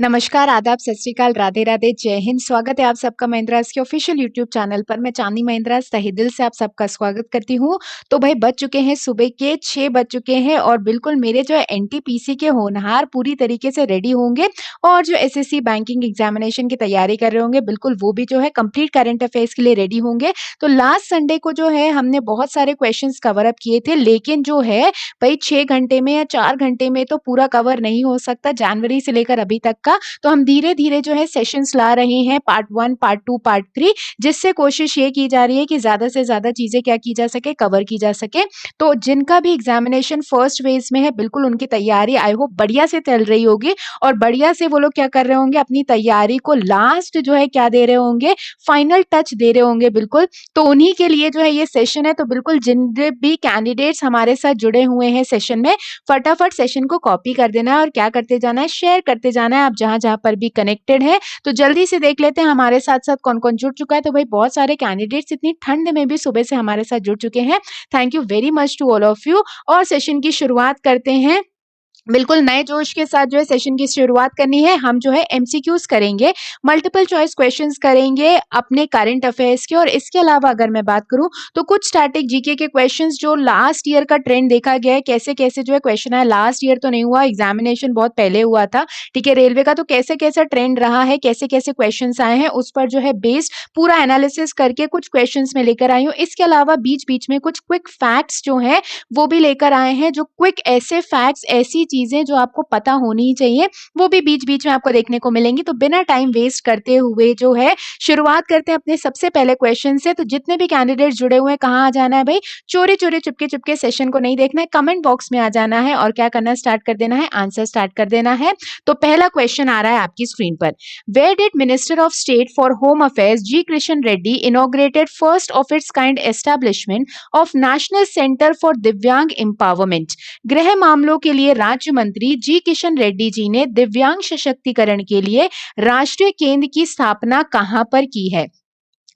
नमस्कार, आदाब, सत श्री अकाल, राधे राधे, जय हिंद। स्वागत है आप सबका महिंद्रास के ऑफिशियल यूट्यूब चैनल पर। मैं चांदनी महिंद्रास तहे दिल से आप सबका स्वागत करती हूँ। तो भाई बज चुके हैं सुबह के 6 बज चुके हैं और बिल्कुल मेरे जो है एनटीपीसी के होनहार पूरी तरीके से रेडी होंगे और जो एसएससी बैंकिंग एग्जामिनेशन की तैयारी कर रहे होंगे बिल्कुल वो भी जो है कंप्लीट करंट अफेयर्स के लिए रेडी होंगे। तो लास्ट संडे को जो है हमने बहुत सारे क्वेश्चंस कवर अप किए थे, लेकिन जो है भाई 6 घंटे में या 4 घंटे में तो पूरा कवर नहीं हो सकता जनवरी से लेकर अभी तक का। तो हम धीरे-धीरे जो है सेशंस ला रहे हैं, पार्ट 1, पार्ट 2, पार्ट 3, जिससे कोशिश ये की जा रही है कि ज़्यादा से ज़्यादा चीज़ें क्या की जा सके, कवर की जा सके। तो जिनका भी एग्जामिनेशन फर्स्ट फेज़ में है, बिल्कुल उनकी तैयारी आई होप बढ़िया से चल रही होगी और बढ़िया से वो लोग क्या कर रहे होंगे, अपनी तैयारी को लास्ट जो है क्या दे रहे होंगे, फाइनल टच दे रहे होंगे बिल्कुल। तो उन्हीं के लिए जो है ये सेशन है, तो बिल्कुल जिन भी कैंडिडेट्स हमारे साथ जुड़े हुए हैं सेशन में, फटाफट सेशन को कॉपी कर देना है और क्या करते जाना है, शेयर करते जाना है आप जहाँ-जहाँ पर भी कनेक्टेड है। तो जल्दी से देख लेते हैं हमारे साथ-साथ कौन-कौन जुड़ चुका है। तो भाई बहुत सारे कैंडिडेट्स इतनी ठंड में भी सुबह से हमारे साथ जुड़ चुके हैं। Thank you very much to all of you और सेशन की शुरुआत करते हैं। बिल्कुल नए जोश के साथ जो है सेशन की शुरुआत करनी है। हम जो है एमसीक्यूज करेंगे, मल्टीपल चॉइस क्वेश्चंस करेंगे अपने करंट अफेयर्स के और इसके अलावा अगर मैं बात करूं तो कुछ स्टैटिक जीके के क्वेश्चंस जो लास्ट ईयर का ट्रेंड देखा गया है, कैसे-कैसे जो है क्वेश्चन आया। लास्ट ईयर तो नहीं हुआ, एग्जामिनेशन बहुत पहले हुआ था, ठीक है, रेलवे का। तो कैसे-कैसा ट्रेंड रहा है, कैसे-कैसे क्वेश्चंस आए हैं, उस पर जो है बेस्ड पूरा एनालिसिस करके कुछ क्वेश्चंस मैं लेकर आई हूँ। इसके अलावा बीच-बीच में कुछ क्विक फैक्ट्स जो हैं वो भी लेकर आए हैं, जो क्विक ऐसे फैक्ट्स, ऐसी चीजें जो आपको पता होनी ही चाहिए, वो भी बीच-बीच में आपको देखने को मिलेंगी। तो बिना टाइम वेस्ट करते हुए जो है शुरुआत करते हैं अपने सबसे पहले क्वेश्चन से। तो जितने भी कैंडिडेट जुड़े हुए हैं, कहाँ आ जाना है भाई, चोरी-चोरी, चुपके-चुपके सेशन को नहीं देखना है, कमेंट बॉक्स में आ जाना है और क्या करना है, स्टार्ट कर देना है, आंसर स्टार्ट कर देना है। तो पहला क्वेश्चन आ रहा है आपकी स्क्रीन पर। Where did minister of state for home affairs G Krishna Reddy inaugurated first of its kind establishment of national centre for Divyang empowerment? गृह मामलों के लिए राज्य मंत्री जी किशन रेड्डी जी ने दिव्यांग सशक्तिकरण के लिए राष्ट्रीय केंद्र की स्थापना कहां पर की है?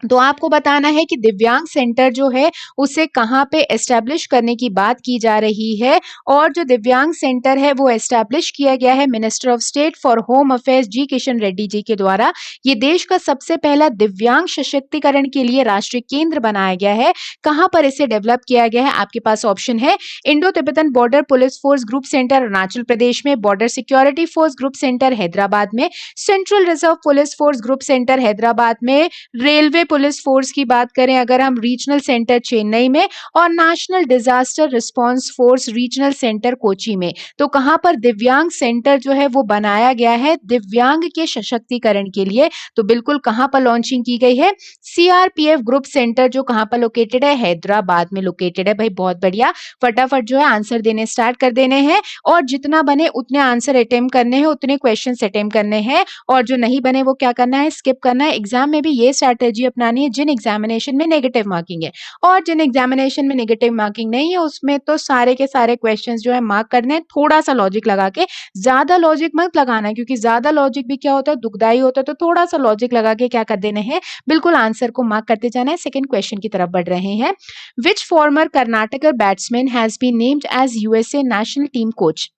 तो आपको बताना है कि दिव्यांग सेंटर जो है उसे कहाँ पे एस्टैब्लिश करने की बात की जा रही है और जो दिव्यांग सेंटर है वो एस्टैब्लिश किया गया है minister of state for home affairs G Kishan Reddy ji के द्वारा। ये देश का सबसे पहला दिव्यांग सशक्तिकरण के लिए राष्ट्रीय केंद्र बनाया गया है। कहाँ पर इसे डेवलप किया गया है? आपके पास ऑप्शन है Indo Tibetan border police force group centre Arunachal Pradesh में, border security force group centre Hyderabad में, central reserve police force group centre Hyderabad में, रेलवे पुलिस फोर्स की बात करें अगर हम रीजनल सेंटर चेन्नई में और national disaster response force regional centre Kochi में। तो कहां पर दिव्यांग सेंटर जो है वो बनाया गया है दिव्यांग के सशक्तिकरण के लिए? तो बिल्कुल कहां पर लॉन्चिंग की गई है? सीआरपीएफ ग्रुप सेंटर जो कहां पर लोकेटेड है? हैदराबाद में लोकेटेड है। भाई बहुत बढ़िया, फटाफट जो है आंसर देने स्टार्ट कर देने हैं और जितना बने उतने आंसर अटेम्प्ट करने हैं, उतने क्वेश्चन अटेम्प्ट करने हैं और जो नहीं बने वो क्या करना है, स्किप करना है। एग्जाम में भी ये स्ट्रैटेजी अपनानी है जिन एग्जामिनेशन में नेगेटिव मार्किंग है, और जिन एग्जामिनेशन में नेगेटिव मार्किंग नहीं है उसमें तो सारे के सारे क्वेश्चंस जो है मार्क करने हैं थोड़ा सा लॉजिक लगा के। ज्यादा लॉजिक मत लगाना है क्योंकि ज्यादा लॉजिक भी क्या होता है, दुखदाई होता है। तो थोड़ा सा लॉजिक लगा के क्या कर देने हैं, बिल्कुल आंसर को मार्क करते जाना है। सेकंड क्वेश्चन की तरफ बढ़ रहे हैं। Which former Karnataka batsman has been named as USA national team coach?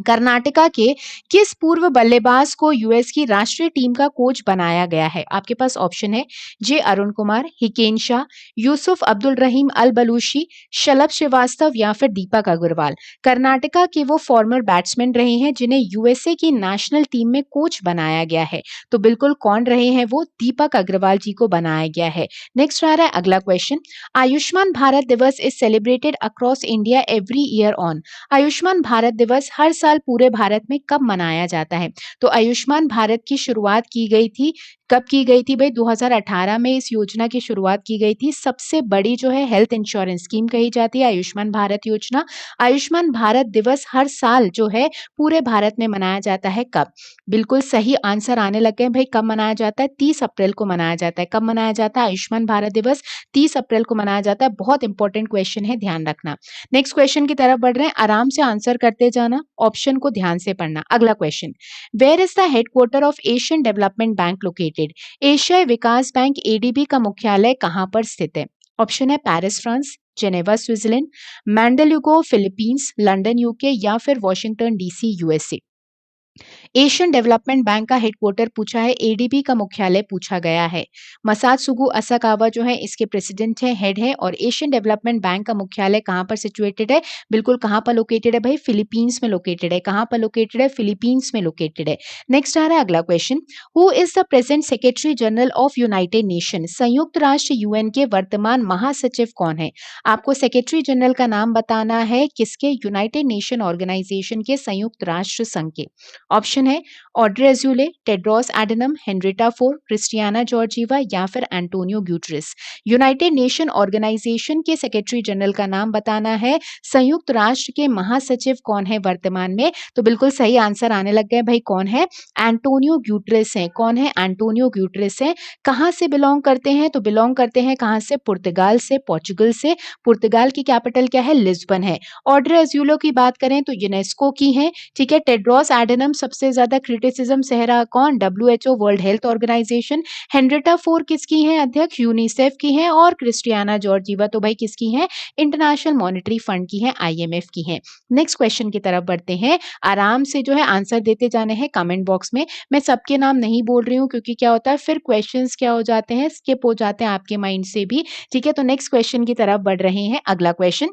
Karnataka के किस पूर्व बल्लेबाज को यूएस की राष्ट्रीय टीम का कोच बनाया गया है? आपके पास ऑप्शन है जे अरुण कुमार, हिकेन शाह, यूसुफ अब्दुल रहीम अल बलूशी, शलभ श्रीवास्तव या फिर दीपक अग्रवाल। कर्नाटका के वो फॉर्मर बैट्समैन रहे हैं जिन्हें यूएसए की नेशनल टीम में कोच बनाया गया है। तो बिल्कुल कौन रहे हैं वो? दीपक अग्रवाल जी को बनाया गया है। नेक्स्ट आ रहा है अगला क्वेश्चन। आयुष्मान भारत दिवस is celebrated across India every year on? Ayushman Bharat दिवस हर साल पूरे भारत में कब मनाया जाता है? तो आयुष्मान भारत की शुरुआत की गई थी, कब की गई थी भाई? 2018 में इस योजना की शुरुआत की गई थी। सबसे बड़ी जो है हेल्थ इंश्योरेंस स्कीम कही जाती है आयुष्मान भारत योजना। आयुष्मान भारत दिवस हर साल जो है पूरे भारत में मनाया जाता है कब? बिल्कुल सही आंसर आने लग गए भाई। कब मनाया जाता है? 30 अप्रैल को मनाया जाता है। कब मनाया जाता है आयुष्मान भारत दिवस? 30 अप्रैल को मनाया जाता है। बहुत इंपॉर्टेंट क्वेश्चन है, ध्यान रखना। नेक्स्ट क्वेश्चन की तरफ बढ़ रहे हैं, आराम से आंसर करते जाना, ऑप्शन को ध्यान से पढ़ना। अगला question. Where is the headquarter of Asian development bank located? एशियाई विकास बैंक एडीबी का मुख्यालय कहां पर स्थित है? ऑप्शन है Paris France, Geneva Switzerland, Mandaluyong Philippines, London UK या फिर Washington DC USA. Asian development bank का हेडक्वार्टर पूछा है, एडीबी का मुख्यालय पूछा गया है। मसात्सुगु असाकावा जो है इसके प्रेसिडेंट है, हेड है। और एशियन डेवलपमेंट बैंक का मुख्यालय कहाँ पर सिचुएटेड है? बिल्कुल कहाँ पर लोकेटेड है भाई? फिलीपींस में लोकेटेड है। कहाँ पर लोकेटेड है? फिलीपींस में लोकेटेड है। नेक्स्ट आ रहा है अगला question, who is the present secretary general of United nation? संयुक्त राष्ट्र यूएन के वर्तमान महासचिव कौन है? आपको सेक्रेटरी जनरल का नाम बताना है, किसके? यूनाइटेड नेशन ऑर्गेनाइजेशन के, संयुक्त राष्ट्र संघ के। ऑप्शन है Audrey अज़्यूले, Tedros Adhanom, Henrietta four, Christiana Georgieva या फिर एंटोनियो ग्यूटरेस। यूनाइटेड नेशन ऑर्गेनाइजेशन के सेक्रेटरी जनरल का नाम बताना है। संयुक्त राष्ट्र के महासचिव कौन है वर्तमान में? तो बिल्कुल सही आंसर आने लग गए भाई, कौन है? एंटोनियो ग्यूटरेस है। कौन है? एंटोनियो ग्यूटरेस है। कहाँ से बिलोंग करते हैं? तो बिलोंग करते हैं कहाँ से? पुर्तगाल से, पोर्चुगल से। पुर्तगाल की कैपिटल क्या है? लिस्बन है। ऑड्रे अज़्यूले की बात करें तो यूनेस्को की है, ठीक है। टेड्रोस एडनम सबसे ज्यादा क्रिटिसिज्म सह रहा कौन? WHO, world health organization. Henrietta Fore किसकी है अध्यक्ष? यूनिसेफ की है। और क्रिस्टियाना जॉर्जीवा तो भाई किसकी है? इंटरनेशनल मॉनेटरी फंड की है, आईएमएफ की है। नेक्स्ट क्वेश्चन की तरफ बढ़ते हैं। आराम से जो है आंसर देते जाने हैं कमेंट बॉक्स में। मैं सबके नाम नहीं बोल रही हूँ क्योंकि क्या होता है फिर क्वेश्चंस क्या हो जाते हैं, स्किप हो जाते हैं आपके माइंड से भी, ठीक है। तो नेक्स्ट क्वेश्चन की तरफ बढ़ रहे हैं। अगला question,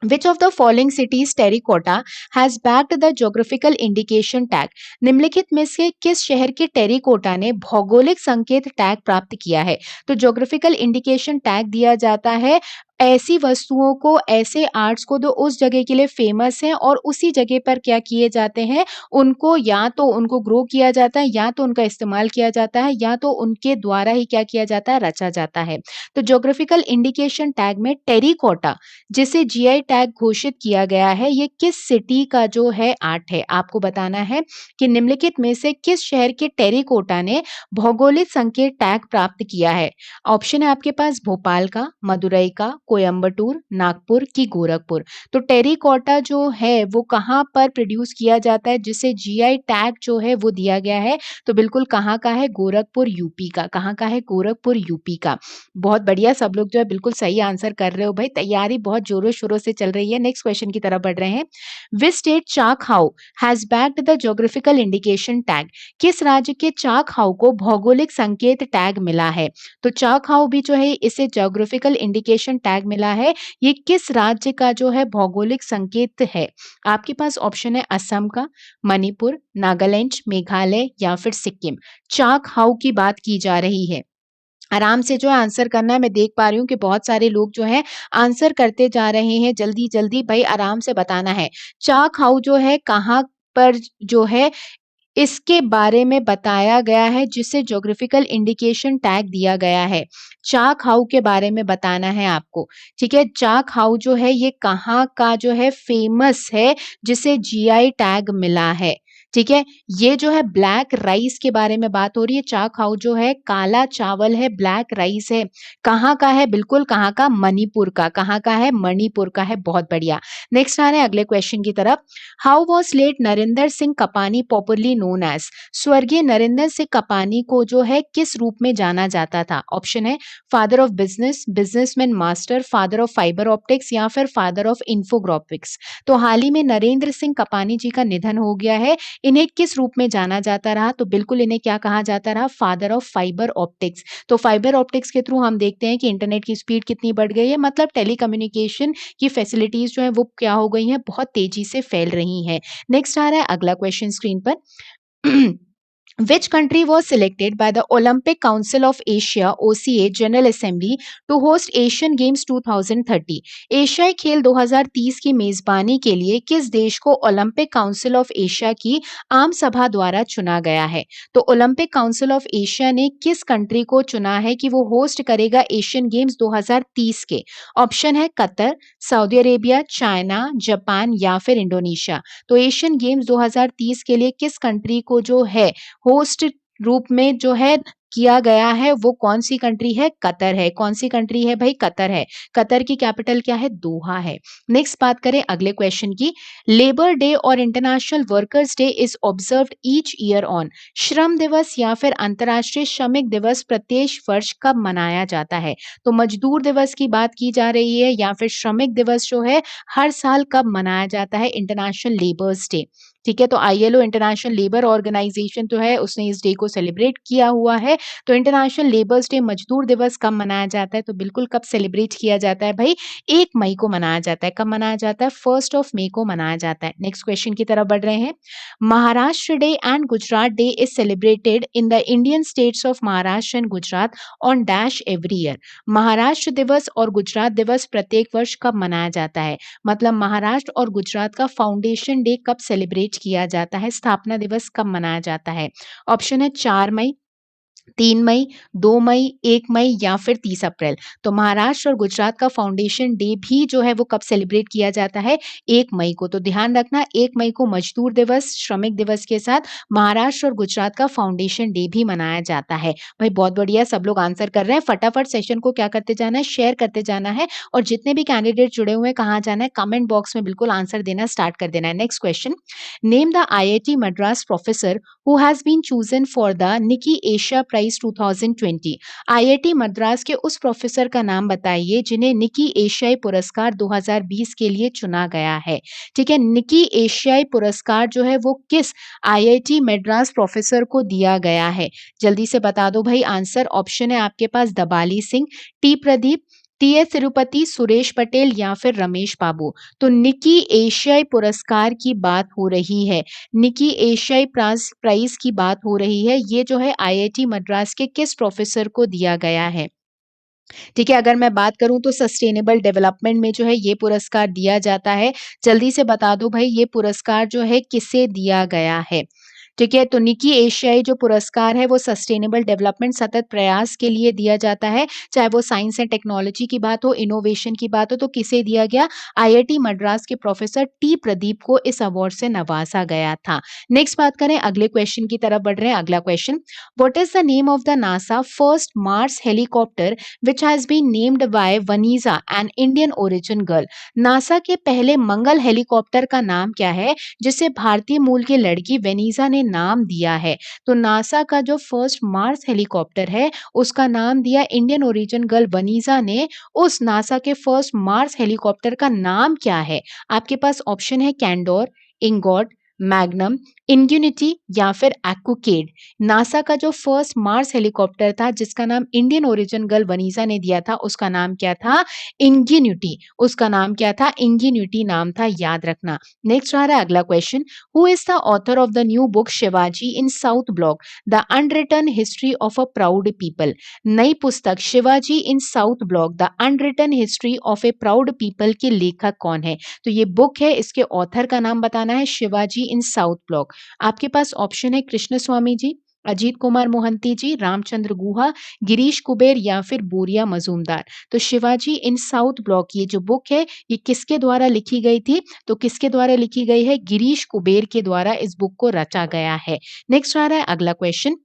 Which of the following cities terracotta has backed the geographical indication tag? निम्नलिखित में से किस शहर के टेरिकोटा ने भौगोलिक संकेत टैग प्राप्त किया है? तो ज्योग्राफिकल इंडिकेशन टैग दिया जाता है ऐसी वस्तुओं को, ऐसे आर्ट्स को जो उस जगह के लिए फेमस हैं और उसी जगह पर क्या किए जाते हैं, उनको या तो उनको ग्रो किया जाता है, या तो उनका इस्तेमाल किया जाता है, या तो उनके द्वारा ही क्या किया जाता है, रचा जाता है। तो ज्योग्राफिकल इंडिकेशन टैग में टेरिकोटा जिसे जीआई टैग घोषित किया गया है, ये किस सिटी का जो है आर्ट है? आपको बताना है कि निम्नलिखित में से किस शहर के टेरिकोटा ने भौगोलिक संकेत टैग प्राप्त किया है। ऑप्शन है आपके पास भोपाल का, मदुरई का, कोयम्बटूर, नागपुर की गोरखपुर। तो टेरिकोटा जो है वो कहाँ पर प्रोड्यूस किया जाता है जिसे जीआई टैग जो है वो दिया गया है? तो बिल्कुल कहाँ का है? गोरखपुर यूपी का। कहाँ का है? गोरखपुर यूपी का। बहुत बढ़िया, सब लोग जो है बिल्कुल सही आंसर कर रहे हो भाई, तैयारी बहुत जोरों शोरों से चल रही है। नेक्स्ट क्वेश्चन की तरफ बढ़ रहे हैं। Which state Chak Hao has bagged the geographical indication tag? किस राज्य के चाक हाउ को भौगोलिक संकेत टैग मिला है? तो चाक हाउ भी जो है इसे ज्योग्राफिकल इंडिकेशन टैग मिला है। ये किस राज्य का जो है भौगोलिक संकेत है? आपके पास ऑप्शन है असम का, मणिपुर, नागालैंड, मेघालय या फिर सिक्किम। चाक हाउ की बात की जा रही है। आराम से जो है आंसर करना है। मैं देख पा रही हूँ कि बहुत सारे लोग जो है आंसर करते जा रहे हैं। जल्दी जल्दी भाई आराम से बताना है। चाक हाउ जो है कहाँ पर जो है इसके बारे में बताया गया है जिसे ज्योग्राफिकल इंडिकेशन टैग दिया गया है। चाक हाउ के बारे में बताना है आपको, ठीक है। चाक हाउ जो है ये कहाँ का जो है फेमस है जिसे जीआई टैग मिला है, ठीक है। ये जो है ब्लैक राइस के बारे में बात हो रही है। चाक हाउ जो है काला चावल है, ब्लैक राइस है। कहाँ का है? बिल्कुल कहाँ का? मणिपुर का। कहाँ का है? मणिपुर का है। बहुत बढ़िया। नेक्स्ट आ रहे हैं अगले क्वेश्चन की तरफ। Who was late Narendra Singh Kapany popularly known as? स्वर्गीय नरेंद्र सिंह कपानी को जो है किस रूप में जाना जाता था? ऑप्शन है father of business, businessman master, father of fibre optics या फिर फादर ऑफ इंफोग्राफिक्स। तो हाल ही में नरेंद्र सिंह कपानी जी का निधन हो गया है। इन्हें किस रूप में जाना जाता रहा? तो बिल्कुल इन्हें क्या कहा जाता रहा? Father of fibre optics. तो फाइबर ऑप्टिक्स के थ्रू हम देखते हैं कि इंटरनेट की स्पीड कितनी बढ़ गई है, मतलब टेलीकम्युनिकेशन की फैसिलिटीज जो है वो क्या हो गई हैं, बहुत तेजी से फैल रही हैं। नेक्स्ट आ रहा है अगला क्वेश्चन स्क्रीन पर। Which country was selected by the Olympic Council of Asia (OCA) General Assembly to host Asian Games 2030? एशियाई खेल 2030 की मेजबानी के लिए किस देश को ओलंपिक काउंसिल ऑफ एशिया की आम सभा द्वारा चुना गया है? तो ओलंपिक काउंसिल ऑफ एशिया ने किस कंट्री को चुना है कि वो होस्ट करेगा एशियन गेम्स 2030 के? ऑप्शन है Qatar, Saudi Arabia, China, Japan या फिर इंडोनेशिया। तो एशियन गेम्स 2030 के लिए किस कंट्री को जो है होस्ट रूप में जो है किया गया है, वो कौन सी कंट्री है? कतर है। कौन सी कंट्री है भाई? कतर है। कतर की कैपिटल क्या है? दोहा है। नेक्स्ट बात करें अगले क्वेश्चन की। लेबर डे और international workers day is observed each year on? श्रम दिवस या फिर अंतर्राष्ट्रीय श्रमिक दिवस प्रत्येक वर्ष कब मनाया जाता है? तो मजदूर दिवस की बात की जा रही है या फिर श्रमिक दिवस जो है हर साल कब मनाया जाता है? International labours day. ठीक है, तो आईएलओ इंटरनेशनल लेबर ऑर्गेनाइजेशन जो है उसने इस डे को सेलिब्रेट किया हुआ है। तो इंटरनेशनल लेबर्स डे मजदूर दिवस कब मनाया जाता है? तो बिल्कुल कब सेलिब्रेट किया जाता है भाई? 1 मई को मनाया जाता है। कब मनाया जाता है? 1st ऑफ मई को मनाया जाता है। नेक्स्ट क्वेश्चन की तरफ बढ़ रहे हैं। Maharashtra day and Gujarat day is celebrated in the Indian states of Maharashtra and Gujarat on dash every year. Maharashtra दिवस और गुजरात दिवस प्रत्येक वर्ष कब मनाया जाता है? मतलब महाराष्ट्र और गुजरात का फाउंडेशन डे कब सेलिब्रेट किया जाता है? स्थापना दिवस कब मनाया जाता है? ऑप्शन है 4 मई, 3 मई, 2 मई, 1 मई या फिर 30 अप्रैल। तो महाराष्ट्र और गुजरात का फाउंडेशन डे भी जो है वो कब सेलिब्रेट किया जाता है? 1 मई को। तो ध्यान रखना 1 मई को मजदूर दिवस, श्रमिक दिवस के साथ महाराष्ट्र और गुजरात का फाउंडेशन डे भी मनाया जाता है। भाई बहुत बढ़िया, सब लोग आंसर कर रहे हैं। फटाफट सेशन को क्या करते जाना है? शेयर करते जाना है और जितने भी कैंडिडेट जुड़े हुए हैं कहाँ जाना है? कमेंट बॉक्स में बिल्कुल आंसर देना स्टार्ट कर देना है। Next question, name the IIT Madras professor who has been chosen for the Nikkei Asia Prize 2020। IIT Madras के उस प्रोफेसर का नाम बताइए जिन्हें निकी एशियाई पुरस्कार 2020 के लिए चुना गया है। ठीक है, निकी एशियाई पुरस्कार जो है वो किस आईआईटी मद्रास प्रोफेसर को दिया गया है? जल्दी से बता दो भाई आंसर। ऑप्शन है आपके पास दबाली सिंह, टी प्रदीप, टी.एस. तिरुपति, सुरेश पटेल या फिर रमेश बाबू। तो निकी एशियाई पुरस्कार की बात हो रही है, निकी एशियाई प्राइज की बात हो रही है। ये जो है आईआईटी मद्रास के किस प्रोफेसर को दिया गया है? ठीक है, अगर मैं बात करूं तो सस्टेनेबल डेवलपमेंट में जो है ये पुरस्कार दिया जाता है। जल्दी से बता दो भाई ये पुरस्कार जो है किसे दिया गया है? ठीक है, तो निकी एशियाई जो पुरस्कार है वो सस्टेनेबल डेवलपमेंट सतत प्रयास के लिए दिया जाता है। चाहे वो साइंस एंड टेक्नोलॉजी की बात हो, इनोवेशन की बात हो, तो किसे दिया गया? आईआईटी मद्रास के प्रोफेसर टी प्रदीप को इस अवार्ड से नवाजा गया था। नेक्स्ट बात करें, अगले क्वेश्चन की तरफ बढ़ रहे हैं। अगला question, what is the name of the NASA first Mars helicopter which has been named by Vaneeza an Indian origin girl? NASA के पहले मंगल हेलीकॉप्टर का नाम क्या है जिसे भारतीय मूल की लड़की वेनिजा ने नाम दिया है? तो नासा का जो फर्स्ट मार्स हेलीकॉप्टर है उसका नाम दिया इंडियन ओरिजिन गर्ल वनीजा ने। उस नासा के फर्स्ट मार्स हेलीकॉप्टर का नाम क्या है? आपके पास ऑप्शन है कैंडोर, इंगॉट, मैग्नम, इंग्यूनिटी या फिर एक्कुकेड। नासा का जो फर्स्ट मार्स हेलीकॉप्टर था जिसका नाम इंडियन ओरिजिन गर्ल वनीजा ने दिया था उसका नाम क्या था? इंग्यूनिटी। उसका नाम क्या था? इंग्यूनिटी नाम था, याद रखना। नेक्स्ट आ रहा है अगला question, who is the author of the new book Shivaji in South Block the unwritten history of a proud people? नई पुस्तक Shivaji in South Block the unwritten history of a proud people के लेखक कौन है? तो ये बुक है, इसके ऑथर का नाम बताना है, शिवाजी इन साउथ ब्लॉक। आपके पास ऑप्शन है कृष्ण स्वामी जी, अजीत कुमार मोहंती जी, रामचंद्र गुहा, गिरीश कुबेर या फिर बोरिया मजूमदार। तो शिवाजी इन साउथ ब्लॉक ये जो बुक है ये किसके द्वारा लिखी गई थी? तो किसके द्वारा लिखी गई है? गिरीश कुबेर के द्वारा इस बुक को रचा गया है। नेक्स्ट आ रहा है अगला क्वेश्चन।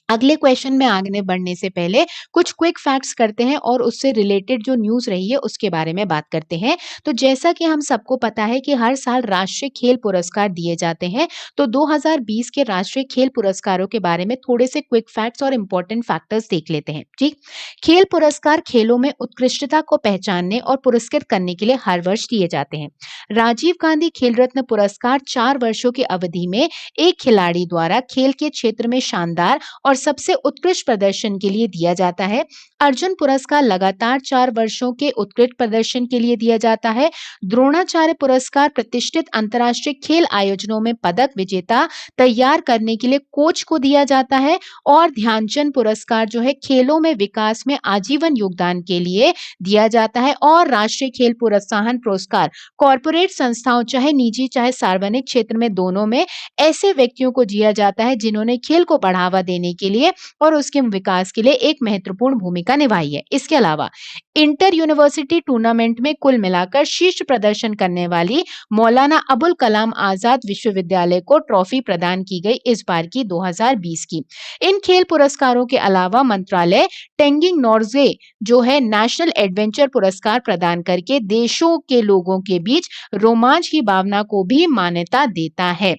अगले क्वेश्चन में आगे बढ़ने से पहले कुछ क्विक फैक्ट्स करते हैं और उससे रिलेटेड जो न्यूज़ रही है उसके बारे में बात करते हैं। तो जैसा कि हम सबको पता है कि हर साल राष्ट्रीय खेल पुरस्कार दिए जाते हैं, तो 2020 के राष्ट्रीय खेल पुरस्कारों के बारे में थोड़े से क्विक फैक्ट्स और इम्पोर्टेंट फैक्टर्स देख लेते हैं। ठीक, खेल पुरस्कार खेलों में उत्कृष्टता को पहचानने और पुरस्कृत करने के लिए हर वर्ष दिए जाते हैं। राजीव गांधी खेल रत्न पुरस्कार 4 वर्षों की अवधि में एक खिलाड़ी द्वारा खेल के क्षेत्र में शानदार और सबसे उत्कृष्ट प्रदर्शन के लिए दिया जाता है। अर्जुन पुरस्कार लगातार 4 वर्षों के उत्कृष्ट प्रदर्शन के लिए दिया जाता है। द्रोणाचार्य पुरस्कार प्रतिष्ठित अंतर्राष्ट्रीय खेल आयोजनों में पदक विजेता तैयार करने के लिए कोच को दिया जाता है। और ध्यानचंद पुरस्कार जो है खेलों में विकास में आजीवन योगदान के लिए दिया जाता है। और राष्ट्रीय खेल प्रोत्साहन पुरस्कार कॉर्पोरेट संस्थाओं, चाहे निजी चाहे सार्वजनिक क्षेत्र में, दोनों में ऐसे व्यक्तियों को दिया जाता है जिन्होंने खेल को बढ़ावा देने के लिए और उसके विकास के लिए एक महत्वपूर्ण भूमिका निभाई है। इसके अलावा इंटर यूनिवर्सिटी टूर्नामेंट में कुल मिलाकर शीर्ष प्रदर्शन करने वाली मौलाना अबुल कलाम आजाद विश्वविद्यालय को ट्रॉफी प्रदान की गई इस बार की 2020 की। इन खेल पुरस्कारों के अलावा मंत्रालय टेंगिंग नॉर्जे जो है नेशनल एडवेंचर पुरस्कार प्रदान करके देशों के लोगों के बीच रोमांच की भावना को भी मान्यता देता है।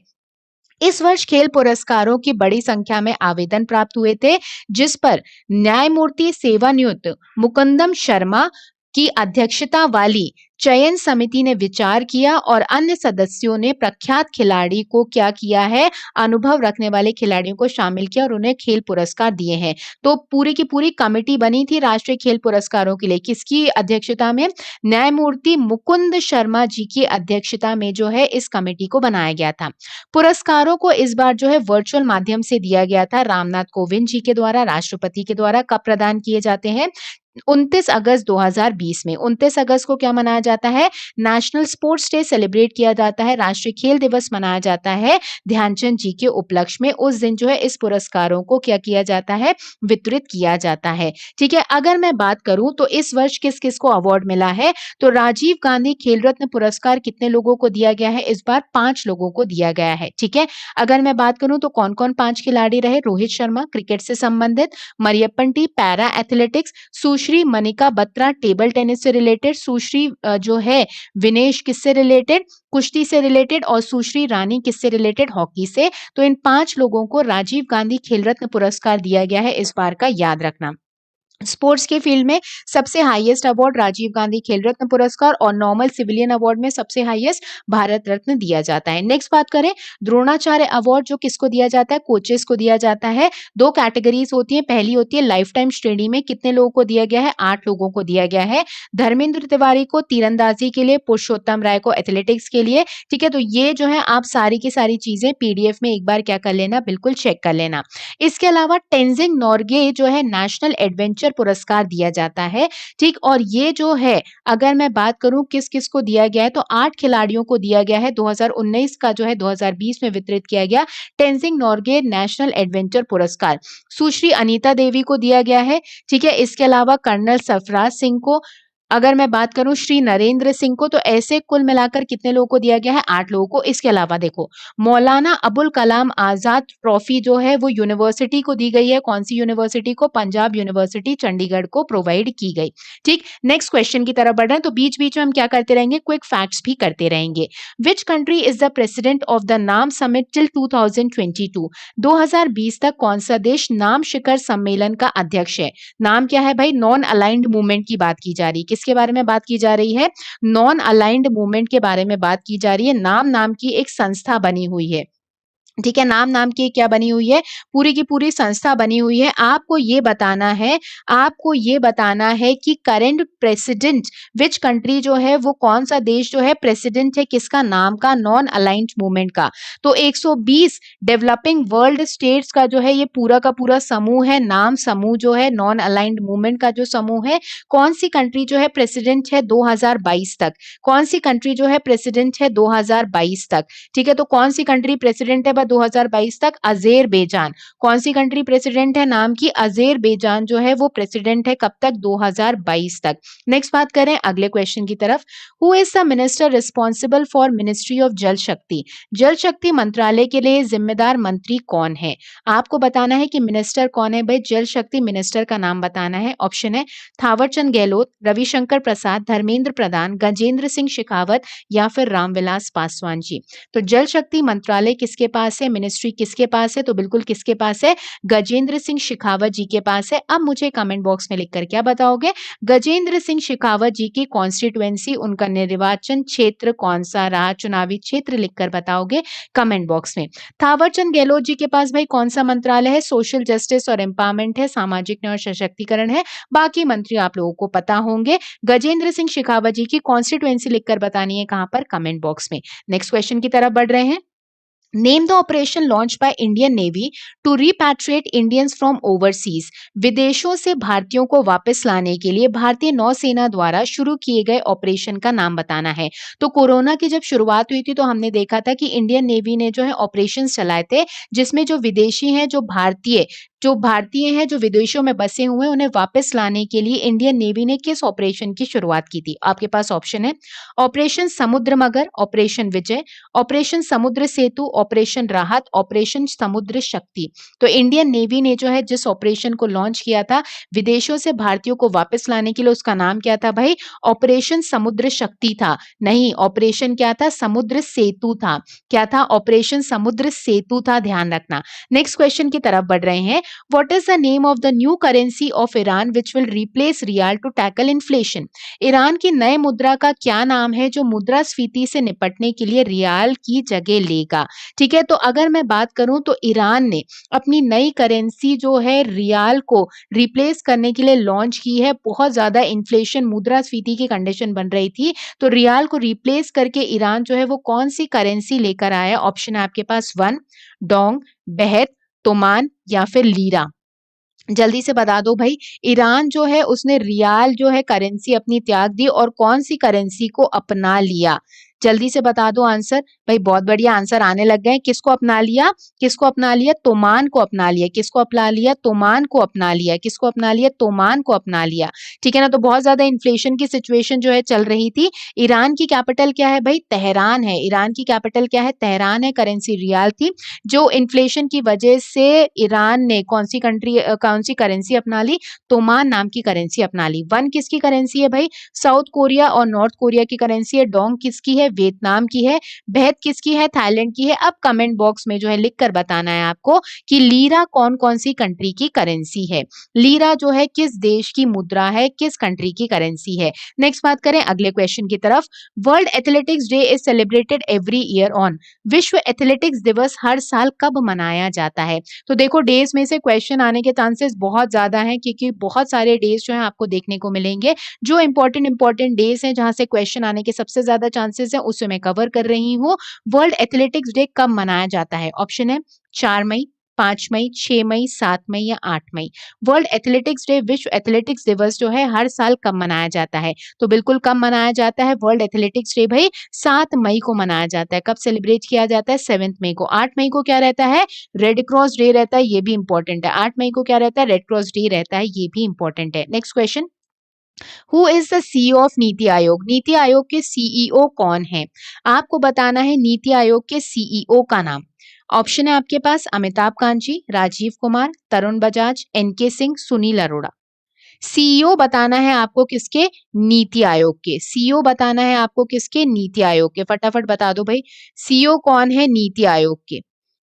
इस वर्ष खेल पुरस्कारों की बड़ी संख्या में आवेदन प्राप्त हुए थे, जिस पर न्यायमूर्ति सेवानिवृत्त मुकुंदम शर्मा की अध्यक्षता वाली चयन समिति ने विचार किया और अन्य सदस्यों ने प्रख्यात खिलाड़ी को क्या किया है, अनुभव रखने वाले खिलाड़ियों को शामिल किया और उन्हें खेल पुरस्कार दिए हैं। तो पूरी की पूरी कमेटी बनी थी राष्ट्रीय खेल पुरस्कारों के लिए। किसकी अध्यक्षता में? न्यायमूर्ति मुकुंद शर्मा जी की अध्यक्षता में जो है इस कमेटी को बनाया गया था। पुरस्कारों को इस बार जो है वर्चुअल माध्यम से दिया गया था। रामनाथ कोविंद जी के द्वारा, राष्ट्रपति के द्वारा कब प्रदान किए जाते हैं? 29 अगस्त 2020 में। 29 अगस्त को क्या मनाया जाता है? नेशनल स्पोर्ट्स डे सेलिब्रेट किया जाता है, राष्ट्रीय खेल दिवस मनाया जाता है ध्यानचंद जी के उपलक्ष्य में। उस दिन जो है इस पुरस्कारों को क्या किया जाता है? वितरित किया जाता है। ठीक है, अगर मैं बात करूं तो इस वर्ष किस किस को अवार्ड मिला है, तो राजीव गांधी खेल रत्न पुरस्कार कितने लोगों को दिया गया है? इस बार 5 लोगों को दिया गया है। ठीक है, अगर मैं बात करूं तो कौन कौन 5 खिलाड़ी रहे? रोहित शर्मा क्रिकेट से संबंधित, मरियप्पन टी पैरा एथलेटिक्स, सुश्री मनिका बत्रा टेबल टेनिस से रिलेटेड, सुश्री जो है विनेश किससे रिलेटेड? कुश्ती से रिलेटेड, और सुश्री रानी किससे रिलेटेड? हॉकी से। तो इन 5 लोगों को राजीव गांधी खेल रत्न पुरस्कार दिया गया है इस बार का, याद रखना। स्पोर्ट्स के फील्ड में सबसे हाईएस्ट अवार्ड राजीव गांधी खेल रत्न पुरस्कार, और नॉर्मल सिविलियन अवार्ड में सबसे हाईएस्ट भारत रत्न दिया जाता है। नेक्स्ट बात करें, द्रोणाचार्य अवार्ड जो किसको दिया जाता है? कोचेस को दिया जाता है। 2 कैटेगरीज होती है, पहली होती है लाइफ टाइम श्रेणी में, कितने लोगों को दिया गया है? 8 लोगों को दिया गया है। धर्मेंद्र तिवारी को तीरंदाजी के लिए, पुरुषोत्तम राय को एथलेटिक्स के लिए। ठीक है, तो ये जो है आप सारी की सारी चीजें पीडीएफ में एक बार क्या कर लेना, बिल्कुल चेक कर लेना। इसके अलावा टेंजिंग नोर्गे जो है नेशनल एडवेंचर पुरस्कार दिया जाता है। ठीक, और ये जो है अगर मैं बात करूं किस किस को दिया गया है, तो 8 खिलाड़ियों को दिया गया है। 2019 का जो है 2020 में वितरित किया गया टेंजिंग नोर्गे नेशनल एडवेंचर पुरस्कार। सुश्री अनीता देवी को दिया गया है। ठीक है, इसके अलावा कर्नल सरफराज सिंह को, अगर मैं बात करूं श्री नरेंद्र सिंह को, तो ऐसे कुल मिलाकर कितने लोगों को दिया गया है? 8 लोगों को। इसके अलावा देखो, मौलाना अबुल कलाम आजाद ट्रॉफी जो है वो यूनिवर्सिटी को दी गई है। कौन सी यूनिवर्सिटी को? पंजाब यूनिवर्सिटी चंडीगढ़ को प्रोवाइड की गई। ठीक, नेक्स्ट क्वेश्चन की तरफ बढ़ रहे हैं, तो बीच बीच में हम क्या करते रहेंगे? क्विक फैक्ट्स भी करते रहेंगे। Which country is the president of the नाम समिट टिल 2022? 2020 तक कौन सा देश नाम शिखर सम्मेलन का अध्यक्ष है? नाम क्या है भाई? नॉन अलाइंड मूवमेंट की बात की जा रही है। किसके बारे में बात की जा रही है? नॉन अलाइंड मूवमेंट के बारे में बात की जा रही है। नाम की एक संस्था बनी हुई है। ठीक है, नाम की क्या बनी हुई है? पूरी की पूरी संस्था बनी हुई है। आपको ये बताना है कि करंट प्रेसिडेंट विच कंट्री जो है वो कौन सा देश जो है प्रेसिडेंट है किसका? नाम का, नॉन अलाइंड मूवमेंट का। तो 120 डेवलपिंग वर्ल्ड स्टेट्स का जो है ये पूरा का पूरा समूह है। नाम समूह जो है नॉन अलाइंड मूवमेंट का जो समूह है, कौन सी कंट्री जो है प्रेसिडेंट है 2022 तक? कौन सी कंट्री जो है प्रेसिडेंट है 2022 तक? ठीक है, तो कौन सी कंट्री प्रेसिडेंट है 2022 तक? अजेरबैजान। कौन सी कंट्री प्रेसिडेंट है? नाम की अजेरबैजान जो है वो प्रेसिडेंट है कब तक? 2022 तक। नेक्स्ट बात करें अगले क्वेश्चन की तरफ। Who is the minister responsible for ministry of जल शक्ति? जल शक्ति मंत्रालय के लिए जिम्मेदार मंत्री कौन है? आपको बताना है कि मिनिस्टर कौन है भाई, जल शक्ति मिनिस्टर का नाम बताना है। ऑप्शन है थावरचंद गहलोत, रविशंकर प्रसाद, धर्मेंद्र प्रधान, गजेंद्र सिंह शेखावत या फिर रामविलास पासवान जी। तो जल शक्ति मंत्रालय किसके पास है? मिनिस्ट्री किसके पास है? तो बिल्कुल किसके पास है? गजेंद्र सिंह शेखावत जी के पास है। अब मुझे कमेंट बॉक्स में लिखकर क्या बताओगे? गजेंद्र सिंह शेखावत जी की कॉन्स्टिट्यूएंसी, उनका निर्वाचन क्षेत्र कौन सा रहा? चुनावी क्षेत्र लिखकर बताओगे कमेंट बॉक्स में। थावरचंद गहलोत जी के पास भाई कौन सा मंत्रालय है? सोशल जस्टिस और एम्पावरमेंट है, सामाजिक न्याय और सशक्तिकरण है। बाकी मंत्री आप लोगों को पता होंगे। गजेंद्र सिंह शेखावत जी की कॉन्स्टिट्यूएंसी लिखकर बतानी है कहां पर? कमेंट बॉक्स में। नेक्स्ट क्वेश्चन की तरफ बढ़ रहे हैं। Name the operation launched by Indian Navy to repatriate Indians from overseas. विदेशों से भारतीयों को वापस लाने के लिए भारतीय नौसेना द्वारा शुरू किए गए ऑपरेशन का नाम बताना है। तो कोरोना की जब शुरुआत हुई थी तो हमने देखा था कि इंडियन नेवी ने जो है ऑपरेशन चलाए थे, जिसमें जो विदेशी हैं, जो भारतीय हैं जो विदेशों में बसे हुए हैं, उन्हें वापस लाने के लिए इंडियन नेवी ने किस ऑपरेशन की शुरुआत की थी? आपके पास ऑप्शन है ऑपरेशन समुद्र मगर, ऑपरेशन विजय, ऑपरेशन समुद्र सेतु, ऑपरेशन राहत, ऑपरेशन समुद्र शक्ति। तो इंडियन नेवी ने जो है जिस ऑपरेशन को लॉन्च किया था विदेशों से भारतीयों को वापस लाने के लिए, उसका नाम क्या था भाई? ऑपरेशन समुद्र शक्ति था। नहीं, ऑपरेशन क्या था? समुद्र सेतु था। क्या था? ऑपरेशन समुद्र सेतु था, ध्यान रखना। नेक्स्ट क्वेश्चन की तरफ बढ़ रहे हैं। What is the name of the new currency of Iran which will replace rial to tackle inflation. Iran की नए मुद्रा का क्या नाम है जो मुद्रास्फीति से निपटने के लिए रियाल की जगह लेगा। ठीक है, तो अगर मैं बात करूं तो ईरान ने अपनी नई करेंसी जो है रियाल को रिप्लेस करने के लिए लॉन्च की है। बहुत ज्यादा इन्फ्लेशन मुद्रास्फीति की कंडीशन बन रही थी, तो रियाल को रिप्लेस करके ईरान जो है वो कौन सी करेंसी लेकर आया। ऑप्शन है आपके पास 1 डोंग, बेहत, तोमान या फिर लीरा। जल्दी से बता दो भाई, ईरान जो है उसने रियाल जो है करेंसी अपनी त्याग दी और कौन सी करेंसी को अपना लिया। जल्दी से बता दो आंसर। भाई बहुत बढ़िया, आंसर आने लग गए। किसको अपना लिया, किसको अपना लिया, तोमान को अपना लिया। किसको अपना लिया, तोमान को अपना लिया। किसको अपना लिया, तोमान को अपना लिया। ठीक है ना, तो बहुत ज्यादा इन्फ्लेशन की सिचुएशन जो है चल रही थी। ईरान की कैपिटल क्या है भाई, तेहरान है। ईरान की कैपिटल क्या है, तेहरान है। करेंसी रियाल थी। जो इन्फ्लेशन की वजह से ईरान ने कौन सी करेंसी अपना ली, तोमान नाम की करेंसी अपना ली। 1 किसकी करेंसी है भाई, साउथ कोरिया और नॉर्थ कोरिया की करेंसी है। डोंग किसकी है, वियतनाम की है। बेहत किसकी है, थाईलैंड की है। अब कमेंट बॉक्स में जो है लिख कर बताना है आपको कि लीरा कौन कौन सी कंट्री की करेंसी है। लीरा जो है किस देश की मुद्रा है, किस कंट्री की करेंसी है। नेक्स्ट बात करें अगले क्वेश्चन की तरफ। World athletics day is celebrated every year on. विश्व एथलेटिक्स दिवस हर साल कब मनाया जाता है। तो देखो डेज में से क्वेश्चन आने के चांसेस बहुत ज्यादा हैं, क्योंकि बहुत सारे डेज जो है आपको देखने को मिलेंगे। जो इंपॉर्टेंट डेज हैं जहां से क्वेश्चन आने के सबसे ज्यादा चांसेस हैं उसे मैं कवर कर रही हूँ। वर्ल्ड एथलेटिक्स डे कब मनाया जाता है। ऑप्शन है 4 मई, 5 मई, 6 मई, 7 मई या 8 मई। वर्ल्ड एथलेटिक्स डे, विश्व एथलेटिक्स दिवस जो है हर साल कब मनाया जाता है। तो बिल्कुल कब मनाया जाता है वर्ल्ड एथलेटिक्स डे भाई, 7 मई को मनाया जाता है। कब सेलिब्रेट किया जाता है, 7 मई को। 8 मई को क्या रहता है, रेड क्रॉस डे रहता है, ये भी इंपॉर्टेंट है। 8 मई को क्या रहता है, रेड क्रॉस डे रहता है, ये भी इंपॉर्टेंट है। Next question, who is the CEO of NITI Aayog. NITI Aayog के सीईओ कौन है, आपको बताना है नीति आयोग के सीईओ का नाम। ऑप्शन है आपके पास अमिताभ कांत जी, राजीव कुमार, तरुण बजाज, एनके सिंह, सुनील अरोड़ा। सीईओ बताना है आपको किसके, नीति आयोग के। सीईओ बताना है आपको किसके, नीति आयोग के। फटाफट बता दो भाई, सीईओ कौन है नीति आयोग के।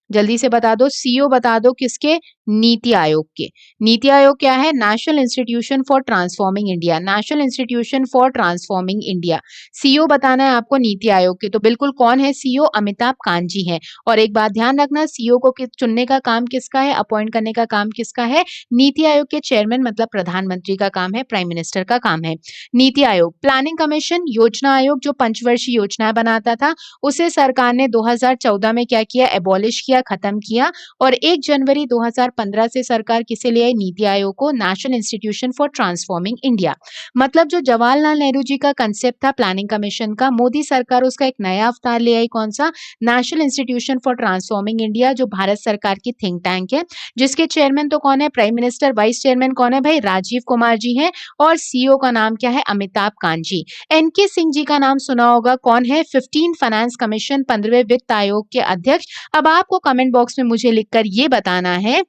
जल्दी से बता दो, सीईओ बता दो किसके, नीति आयोग के। नीति आयोग क्या है, national institution for transforming India. National institution for transforming India. CEO बताना है आपको नीति आयोग के। तो बिल्कुल कौन है सीईओ, अमिताभ कांत जी हैं। और एक बात ध्यान रखना, सीईओ को चुनने का काम किसका है, अपॉइंट करने का काम किसका है, नीति आयोग के चेयरमैन मतलब प्रधानमंत्री का काम है, प्राइम मिनिस्टर का काम है। नीति आयोग, प्लानिंग कमीशन, योजना आयोग जो पंचवर्षीय योजनाएं बनाता था, उसे सरकार ने 2014 में क्या किया, एबॉलिश किया, खत्म किया। और 1 जनवरी 2015 से सरकार किसे ले आई, नीति आयोग को, national institution for transforming India. मतलब जो जवाहरलाल नेहरू जी का कंसेप्ट था प्लानिंग कमीशन का, मोदी सरकार उसका एक नया अवतार ले आई। कौन सा, national institution for transforming India, जो भारत सरकार की थिंक टैंक है, जिसके चेयरमैन तो कौन है, प्राइम मिनिस्टर। वाइस चेयरमैन कौन है भाई, राजीव कुमार जी हैं। और सीईओ का नाम क्या है, अमिताभ कांत जी। एनके सिंह जी का नाम सुना होगा, कौन है, 15 फाइनेंस कमीशन, 15वें वित्त आयोग के अध्यक्ष। अब आपको कमेंट बॉक्स में मुझे लिखकर ये बताना है,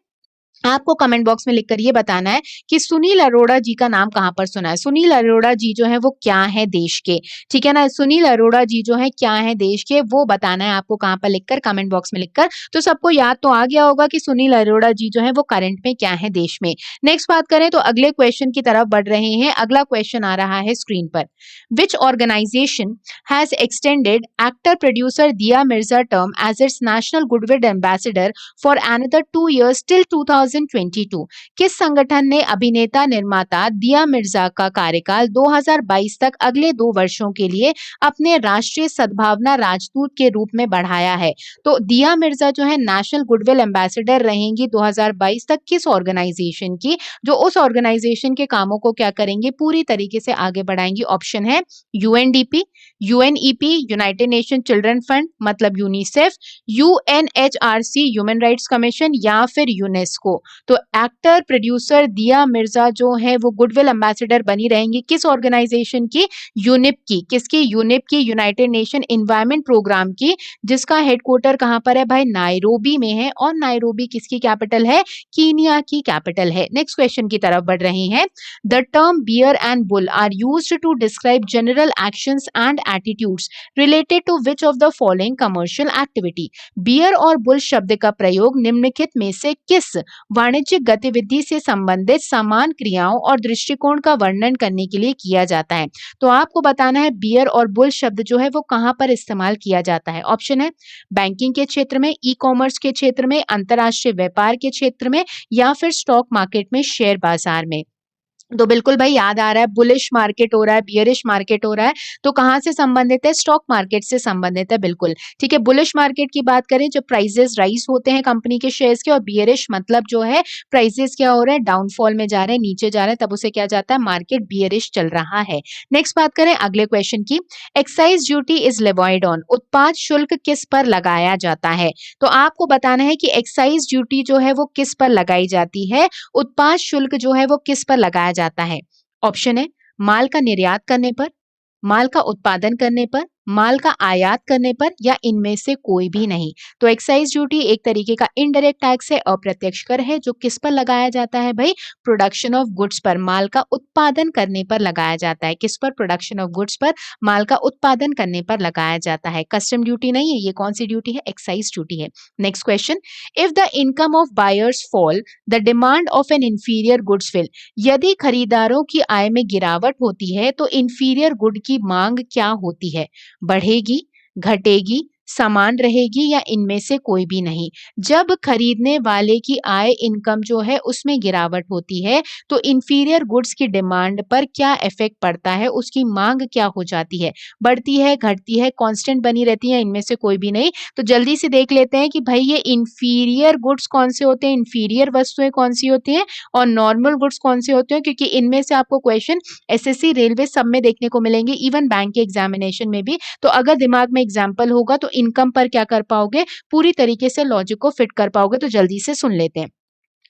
आपको कमेंट बॉक्स में लिखकर ये बताना है कि सुनील अरोड़ा जी का नाम कहां पर सुना है। सुनील अरोड़ा जी जो है वो क्या है देश के, ठीक है ना। सुनील अरोड़ा जी जो है क्या है देश के, वो बताना है आपको कहां पर लिखकर, कमेंट बॉक्स में लिखकर। तो सबको याद तो आ गया होगा कि सुनील अरोड़ा जी जो है वो करंट में क्या है देश में। नेक्स्ट बात करें तो अगले क्वेश्चन की तरफ बढ़ रहे हैं। अगला क्वेश्चन आ रहा है स्क्रीन पर। Which organisation has extended actor producer Dia Mirza term as its national goodwill ambassador for another 2 years till 2022। किस संगठन ने अभिनेता निर्माता दिया मिर्जा का कार्यकाल 2022 तक अगले 2 वर्षों के लिए अपने राष्ट्रीय सद्भावना राजदूत के रूप में बढ़ाया है। तो दिया मिर्जा जो है नेशनल गुडविल एम्बेसडर रहेंगी 2022 तक किस ऑर्गेनाइजेशन की, जो उस ऑर्गेनाइजेशन के कामों को क्या करेंगे, पूरी तरीके से आगे बढ़ाएंगी। ऑप्शन है UNDP, UNEP United Nation children fund मतलब UNICEF, UNHRC human rights commission या फिर यूनेस्को। तो एक्टर प्रोड्यूसर दिया मिर्जा जो है वो गुडविल एम्बेसडर बनी रहेंगी किस ऑर्गेनाइजेशन की, यूनिप की। किसकी, यूनिप की, यूनाइटेड नेशन एनवायरमेंट प्रोग्राम की, जिसका हेडक्वार्टर कहां पर है भाई, नायरोबी में है। और नायरोबी किसकी कैपिटल है, कीनिया की कैपिटल है। नेक्स्ट क्वेश्चन की तरफ बढ़ रहे हैं। The term bear and bull are used to describe general actions and attitudes related to which of the following commercial activity. Bear और बुल शब्द का प्रयोग निम्नलिखित में से किस वाणिज्यिक गतिविधि से संबंधित समान क्रियाओं और दृष्टिकोण का वर्णन करने के लिए किया जाता है। तो आपको बताना है बियर और बुल शब्द जो है वो कहां पर इस्तेमाल किया जाता है। ऑप्शन है बैंकिंग के क्षेत्र में, ई कॉमर्स के क्षेत्र में, अंतरराष्ट्रीय व्यापार के क्षेत्र में, या फिर स्टॉक मार्केट में, शेयर बाजार में। तो बिल्कुल भाई याद आ रहा है, बुलिश मार्केट हो रहा है, बियरिश मार्केट हो रहा है, तो कहां से संबंधित है? स्टॉक मार्केट से संबंधित है, बिल्कुल ठीक है। बुलिश मार्केट की बात करें जब प्राइसेस राइज होते हैं कंपनी के शेयर्स के, और बियरिश मतलब जो है प्राइसेस क्या हो रहे हैं, डाउनफॉल में जा रहे हैं, नीचे जा रहे हैं, तब उसे क्या जाता है, मार्केट बियरिश चल रहा है। नेक्स्ट बात करें अगले क्वेश्चन की। Excise duty is levied on, उत्पाद शुल्क किस पर लगाया जाता है? तो आपको बताना है कि एक्साइज ड्यूटी जो है वो किस पर लगाई जाती है, उत्पाद शुल्क जो है वो किस पर लगाया जाता है। ऑप्शन है माल का निर्यात करने पर, माल का उत्पादन करने पर, माल का आयात करने पर, या इनमें से कोई भी नहीं। तो एक्साइज ड्यूटी एक तरीके का इनडायरेक्ट टैक्स है, अप्रत्यक्ष कर है, जो किस पर लगाया जाता है भाई, प्रोडक्शन ऑफ गुड्स पर, माल का उत्पादन करने पर लगाया जाता है। किस पर? प्रोडक्शन ऑफ गुड्स पर, माल का उत्पादन करने पर लगाया जाता है। कस्टम ड्यूटी नहीं है, ये कौन सी ड्यूटी है? एक्साइज ड्यूटी है। Next question, if the income of buyers fall the demand of N inferior goods will, यदि खरीदारों की आय में गिरावट होती है तो इंफीरियर गुड की मांग क्या होती है? बढ़ेगी, घटेगी, समान रहेगी, या इनमें से कोई भी नहीं। जब खरीदने वाले की आय इनकम जो है उसमें गिरावट होती है तो इंफीरियर गुड्स की डिमांड पर क्या इफेक्ट पड़ता है, उसकी मांग क्या हो जाती है? बढ़ती है, घटती है, कांस्टेंट बनी रहती है, इनमें से कोई भी नहीं। तो जल्दी से देख लेते हैं कि भाई ये इंफीरियर गुड्स कौन से होते हैं, इंफीरियर वस्तुएं कौन सी होती हैं, और नॉर्मल गुड्स कौन से होते हैं, क्योंकि इनमें से आपको क्वेश्चन एसएससी रेलवे सब में देखने को मिलेंगे, इवन बैंक के एग्जामिनेशन में भी। तो अगर दिमाग में एग्जाम्पल होगा तो इनकम पर क्या कर पाओगे, पूरी तरीके से लॉजिक को फिट कर पाओगे। तो जल्दी से सुन लेते हैं।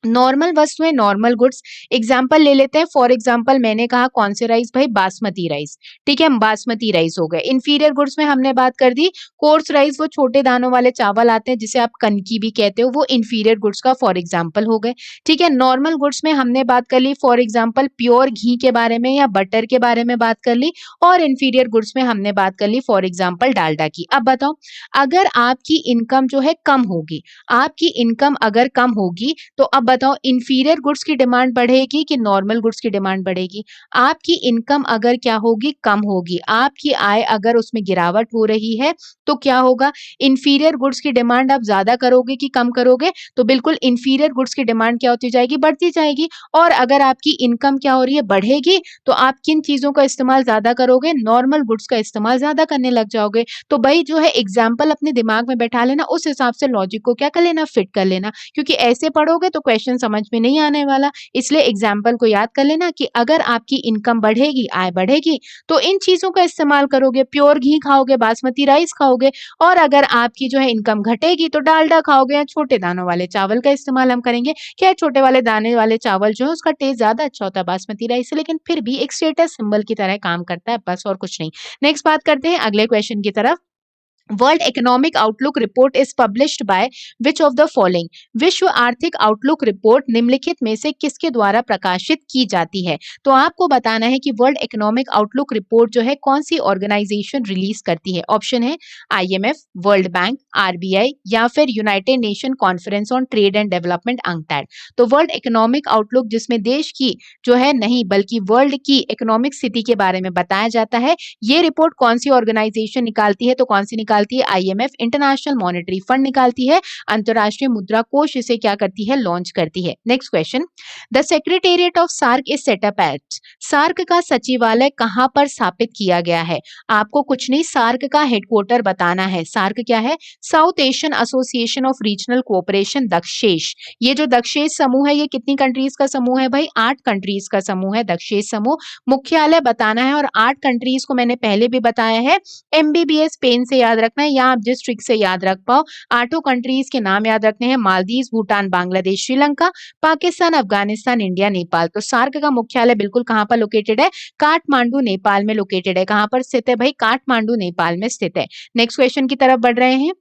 नॉर्मल वस्तुएं, नॉर्मल गुड्स, एग्जाम्पल ले लेते हैं। फॉर एग्जाम्पल मैंने कहा कौन से राइस भाई, बासमती राइस, ठीक है, बासमती राइस हो गए। इंफीरियर गुड्स में हमने बात कर दी कोर्स राइस, वो छोटे दानों वाले चावल आते हैं जिसे आप कनकी भी कहते हो, वो इंफीरियर गुड्स का फॉर एग्जाम्पल हो गए, ठीक है। नॉर्मल गुड्स में हमने बात कर ली फॉर एग्जाम्पल प्योर घी के बारे में या बटर के बारे में बात कर ली, और इंफीरियर गुड्स में हमने बात कर ली फॉर एग्जाम्पल डालडा की। अब बताओ, अगर आपकी इनकम जो है कम होगी, आपकी इनकम अगर कम होगी तो अब बताओ इंफीरियर गुड्स की डिमांड बढ़ेगी कि नॉर्मल गुड्स की डिमांड बढ़ेगी? आपकी इनकम अगर क्या होगी, कम होगी, आपकी आय अगर उसमें गिरावट हो रही है तो क्या होगा, इंफीरियर गुड्स की डिमांड आप ज्यादा करोगे कि कम करोगे? तो बिल्कुल इंफीरियर गुड्स की डिमांड क्या होती जाएगी, बढ़ती जाएगी। और अगर आपकी इनकम क्या हो रही है, बढ़ेगी, तो आप किन चीजों का इस्तेमाल ज्यादा करोगे, नॉर्मल गुड्स का इस्तेमाल ज्यादा करने लग जाओगे। तो भाई जो है एग्जाम्पल अपने दिमाग में बैठा लेना, उस हिसाब से लॉजिक को क्या कर लेना, फिट कर लेना, क्योंकि ऐसे पढ़ोगे तो क्वेश्चन समझ में नहीं आने वाला। इसलिए एग्जाम्पल को याद कर लेना कि अगर आपकी इनकम बढ़ेगी, आय बढ़ेगी, तो इन चीजों का इस्तेमाल करोगे, प्योर घी खाओगे, बासमती राइस खाओगे, और अगर आपकी जो है इनकम घटेगी तो डालडा खाओगे या छोटे दानों वाले चावल का इस्तेमाल हम करेंगे। क्या है, छोटे वाले दाने वाले चावल जो है उसका टेस्ट ज्यादा अच्छा होता है बासमती राइस से, लेकिन फिर भी एक स्टेटस सिंबल की तरह काम करता है, बस और कुछ नहीं। नेक्स्ट बात करते हैं अगले क्वेश्चन की तरफ। World economic outlook report is published by which of the following, विश्व आर्थिक आउटलुक रिपोर्ट निम्नलिखित में से किसके द्वारा प्रकाशित की जाती है? तो आपको बताना है कि वर्ल्ड इकोनॉमिक आउटलुक रिपोर्ट जो है कौन सी ऑर्गेनाइजेशन रिलीज करती है। ऑप्शन है आईएमएफ, वर्ल्ड बैंक, आरबीआई, या फिर United Nation conference on trade and development UNCTAD. तो वर्ल्ड इकोनॉमिक आउटलुक जिसमें देश की जो है नहीं बल्कि वर्ल्ड की इकोनॉमिक स्थिति के बारे में बताया जाता है, ये रिपोर्ट कौन सी ऑर्गेनाइजेशन निकालती है? तो कौन सी निकालती है? आईएमएफ, इंटरनेशनल मॉनेटरी फंड निकालती है, अंतरराष्ट्रीय मुद्रा कोष इसे क्या करती है, लॉन्च करती है। Next question, the secretariat of SAARC is set up at, SAARC का सचिवालय कहां पर स्थापित किया गया है? आपको कुछ नहीं, सार्क का हेडक्वार्टर बताना है। सार्क क्या है? South Asian association of regional cooperation, Dakshesh. ये जो दक्षेश समूह है ये कितनी कंट्रीज का समूह है भाई? 8 कंट्रीज का समूह है दक्षेश समूह। मुख्यालय बताना है, और 8 कंट्रीज को मैंने पहले भी बताया है, एमबीबीएस पेन से याद रखना है, या आप जिस ट्रिक से याद रख पाओ। 8 कंट्रीज के नाम याद रखने हैं, मालदीव, भूटान, बांग्लादेश, श्रीलंका, पाकिस्तान, अफगानिस्तान, इंडिया, नेपाल। तो सार्क का मुख्यालय बिल्कुल कहां पर लोकेटेड है? काठमांडू, नेपाल में लोकेटेड है। कहां पर स्थित है भाई? काठमांडू, नेपाल में स्थित है। नेक्स्ट क्वेश्चन की तरफ बढ़ रहे हैं।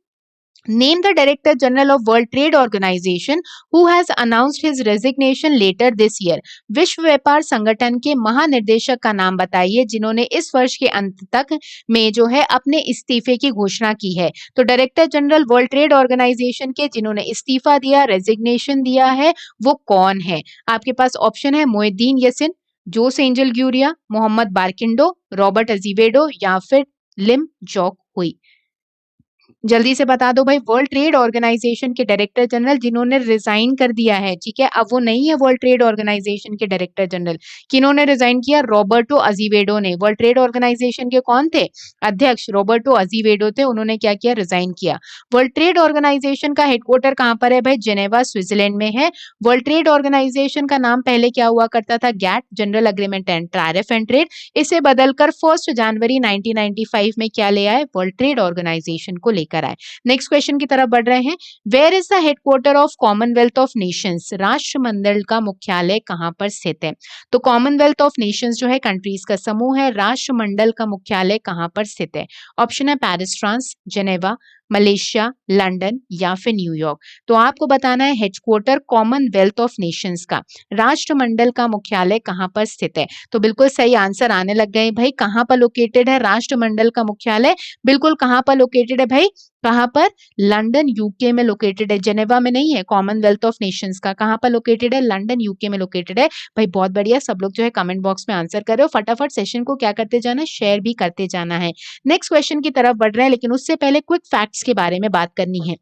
Name the Director General of World Trade Organization who has announced his resignation later this year. विश्व व्यापार संगठन के महानिर्देशक का नाम बताइए जिन्होंने इस वर्ष के अंत तक में जो है अपने इस्तीफे की घोषणा की है। तो director general world trade organization के जिन्होंने इस्तीफा दिया, रेजिग्नेशन दिया है, वो कौन है? आपके पास ऑप्शन है मोहिद्दीन यासिन, जोस एंजल ग्यूरिया, मोहम्मद बारकिंडो, रॉबर्ट अजीवेडो या फिर लिम जॉक हुई। जल्दी से बता दो भाई, वर्ल्ड ट्रेड ऑर्गेनाइजेशन के डायरेक्टर जनरल जिन्होंने रिजाइन कर दिया है, ठीक है, अब वो नहीं है वर्ल्ड ट्रेड ऑर्गेनाइजेशन के डायरेक्टर जनरल। किन्होंने रिजाइन किया? रॉबर्टो अजीवेडो ने। वर्ल्ड ट्रेड ऑर्गेनाइजेशन के कौन थे? अध्यक्ष रॉबर्टो अजीवेडो थे, उन्होंने क्या किया? रिजाइन किया। वर्ल्ड ट्रेड ऑर्गेनाइजेशन का हेडक्वार्टर कहाँ पर है भाई? जेनेवा स्विट्जरलैंड में है। वर्ल्ड ट्रेड ऑर्गेनाइजेशन का नाम पहले क्या हुआ करता था? GATT, general agreement and tariff and trade. इसे बदलकर 1 जनवरी 1995 में क्या ले आए? वर्ल्ड ट्रेड ऑर्गेनाइजेशन को लेकर आए। नेक्स्ट क्वेश्चन की तरफ बढ़ रहे हैं। Where is the headquarter of commonwealth of nations? राष्ट्रमंडल का मुख्यालय कहां पर स्थित है? तो कॉमनवेल्थ ऑफ नेशंस जो है कंट्रीज का समूह है, राष्ट्रमंडल का मुख्यालय कहां पर स्थित है? ऑप्शन है Paris France, Geneva, Malaysia, London या फिर न्यूयॉर्क। तो आपको बताना है हेडक्वार्टर कॉमनवेल्थ ऑफ नेशंस का, राष्ट्रमंडल का मुख्यालय कहां पर स्थित है। तो बिल्कुल सही आंसर आने लग गए भाई। कहां पर लोकेटेड है राष्ट्रमंडल का मुख्यालय? बिल्कुल कहां पर लोकेटेड है भाई? कहां पर? लंदन यूके में लोकेटेड है, जेनेवा में नहीं है। कॉमनवेल्थ ऑफ नेशंस का कहां पर लोकेटेड है? लंदन यूके में लोकेटेड है। भाई बहुत बढ़िया, सब लोग जो है कमेंट बॉक्स में आंसर कर रहे हो। फटाफट सेशन को क्या करते जाना है? शेयर भी करते जाना है। नेक्स्ट क्वेश्चन की तरफ बढ़ रहे हैं, लेकिन उससे पहले क्विक फैक्ट्स के बारे में बात करनी है।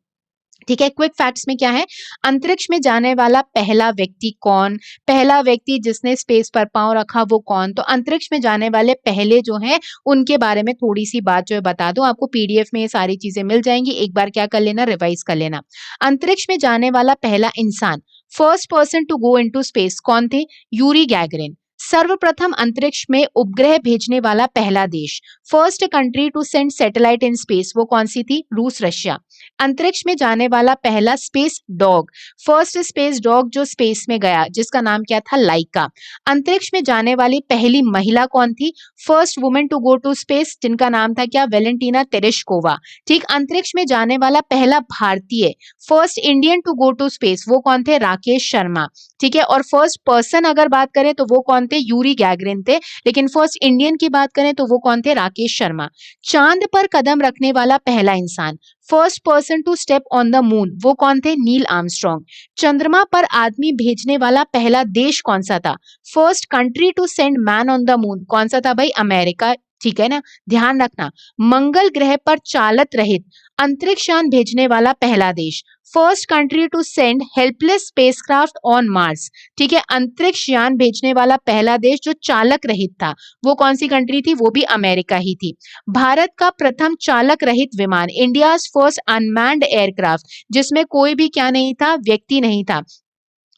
ठीक है, क्विक फैक्ट्स में क्या है? अंतरिक्ष में जाने वाला पहला व्यक्ति कौन? पहला व्यक्ति जिसने स्पेस पर पांव रखा वो कौन? तो अंतरिक्ष में जाने वाले पहले जो हैं उनके बारे में थोड़ी सी बात जो है बता दूं आपको। पीडीएफ में ये सारी चीजें मिल जाएंगी, एक बार क्या कर लेना? रिवाइज कर लेना। अंतरिक्ष में जाने वाला पहला इंसान, first person to go into space, कौन थे? Yuri Gagarin. सर्वप्रथम अंतरिक्ष में उपग्रह भेजने वाला पहला देश, first country to send satellite in space, वो कौन सी थी? रूस, रशिया। अंतरिक्ष में जाने वाला पहला space dog, first space dog जो स्पेस में गया, जिसका नाम क्या था? लाइका। अंतरिक्ष में जाने वाली पहली महिला कौन थी? First women to go to space, जिनका नाम था क्या? Valentina Tereshkova. ठीक, अंतरिक्ष में जाने वाला पहला भारतीय, first Indian to go to space, वो कौन थे? राकेश शर्मा। ठीक है, और फर्स्ट पर्सन अगर बात करें तो वो कौन थे? यूरी गैगरिन थे। लेकिन फर्स्ट इंडियन की बात करें तो वो कौन थे? राकेश शर्मा। चांद पर कदम रखने वाला पहला इंसान, first person to step on the moon, वो कौन थे? Neil Armstrong. चंद्रमा पर आदमी भेजने वाला पहला देश कौन सा था? First country to send man on the moon, कौन सा था भाई? अमेरिका। ठीक है ना, ध्यान रखना। मंगल ग्रह पर चालक रहित अंतरिक्ष यान भेजने वाला पहला देश, first country to send helpless spacecraft on Mars. ठीक है, अंतरिक्ष यान भेजने वाला पहला देश जो चालक रहित था, वो कौन सी कंट्री थी? वो भी अमेरिका ही थी। भारत का प्रथम चालक रहित विमान, इंडियाज फर्स्ट अनमैन्ड एयरक्राफ्ट, जिसमें कोई भी क्या नहीं था? व्यक्ति नहीं था।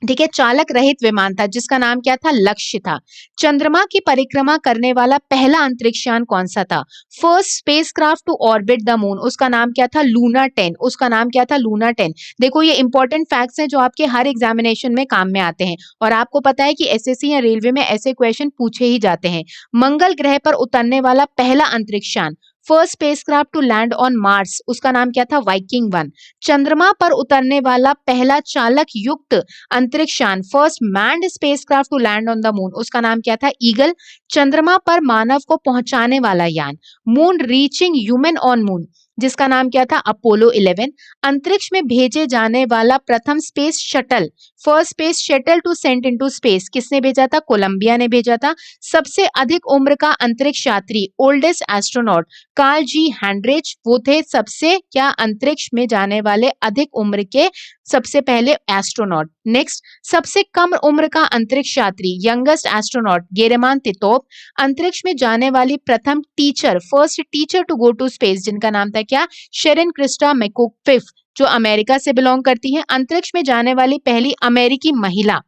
ठीक है, चालक रहित विमान था जिसका नाम क्या था? लक्ष्य था। चंद्रमा की परिक्रमा करने वाला पहला अंतरिक्ष यान कौन सा था? First spacecraft to orbit the moon, उसका नाम क्या था? लूना 10। उसका नाम क्या था? लूना 10। देखो ये इंपॉर्टेंट फैक्ट्स हैं जो आपके हर एग्जामिनेशन में काम में आते हैं, और आपको पता है कि एसएससी या रेलवे में ऐसे क्वेश्चन पूछे ही जाते हैं। मंगल ग्रह पर उतरने वाला पहला अंतरिक्ष यान, first spacecraft to land on Mars, उसका नाम क्या था? वाइकिंग 1। चंद्रमा पर उतरने वाला पहला चालक युक्त अंतरिक्ष यान, first manned spacecraft to land on the moon, उसका नाम क्या था? ईगल। चंद्रमा पर मानव को पहुंचाने वाला यान, moon reaching human on moon, जिसका नाम क्या था? अपोलो 11। अंतरिक्ष में भेजे जाने वाला प्रथम space shuttle, first space shuttle to sent into space, किसने भेजा था? कोलंबिया ने भेजा था। सबसे अधिक उम्र का अंतरिक्ष यात्री, ओल्डेस्ट एस्ट्रोनॉट, कार्ल जी हैंड्रिच, वो थे सबसे क्या? अंतरिक्ष में जाने वाले अधिक उम्र के सबसे पहले एस्ट्रोनॉट। नेक्स्ट, सबसे कम उम्र का अंतरिक्ष यात्री, यंगेस्ट एस्ट्रोनॉट, गेरेमान तितोव। अंतरिक्ष में जाने वाली प्रथम teacher, first teacher to go to space, जिनका नाम था क्या? शेरिन क्रिस्टा मैकगुफिफ, जो अमेरिका से बिलोंग करती हैं। अंतरिक्ष में जाने वाली पहली अमेरिकी महिला,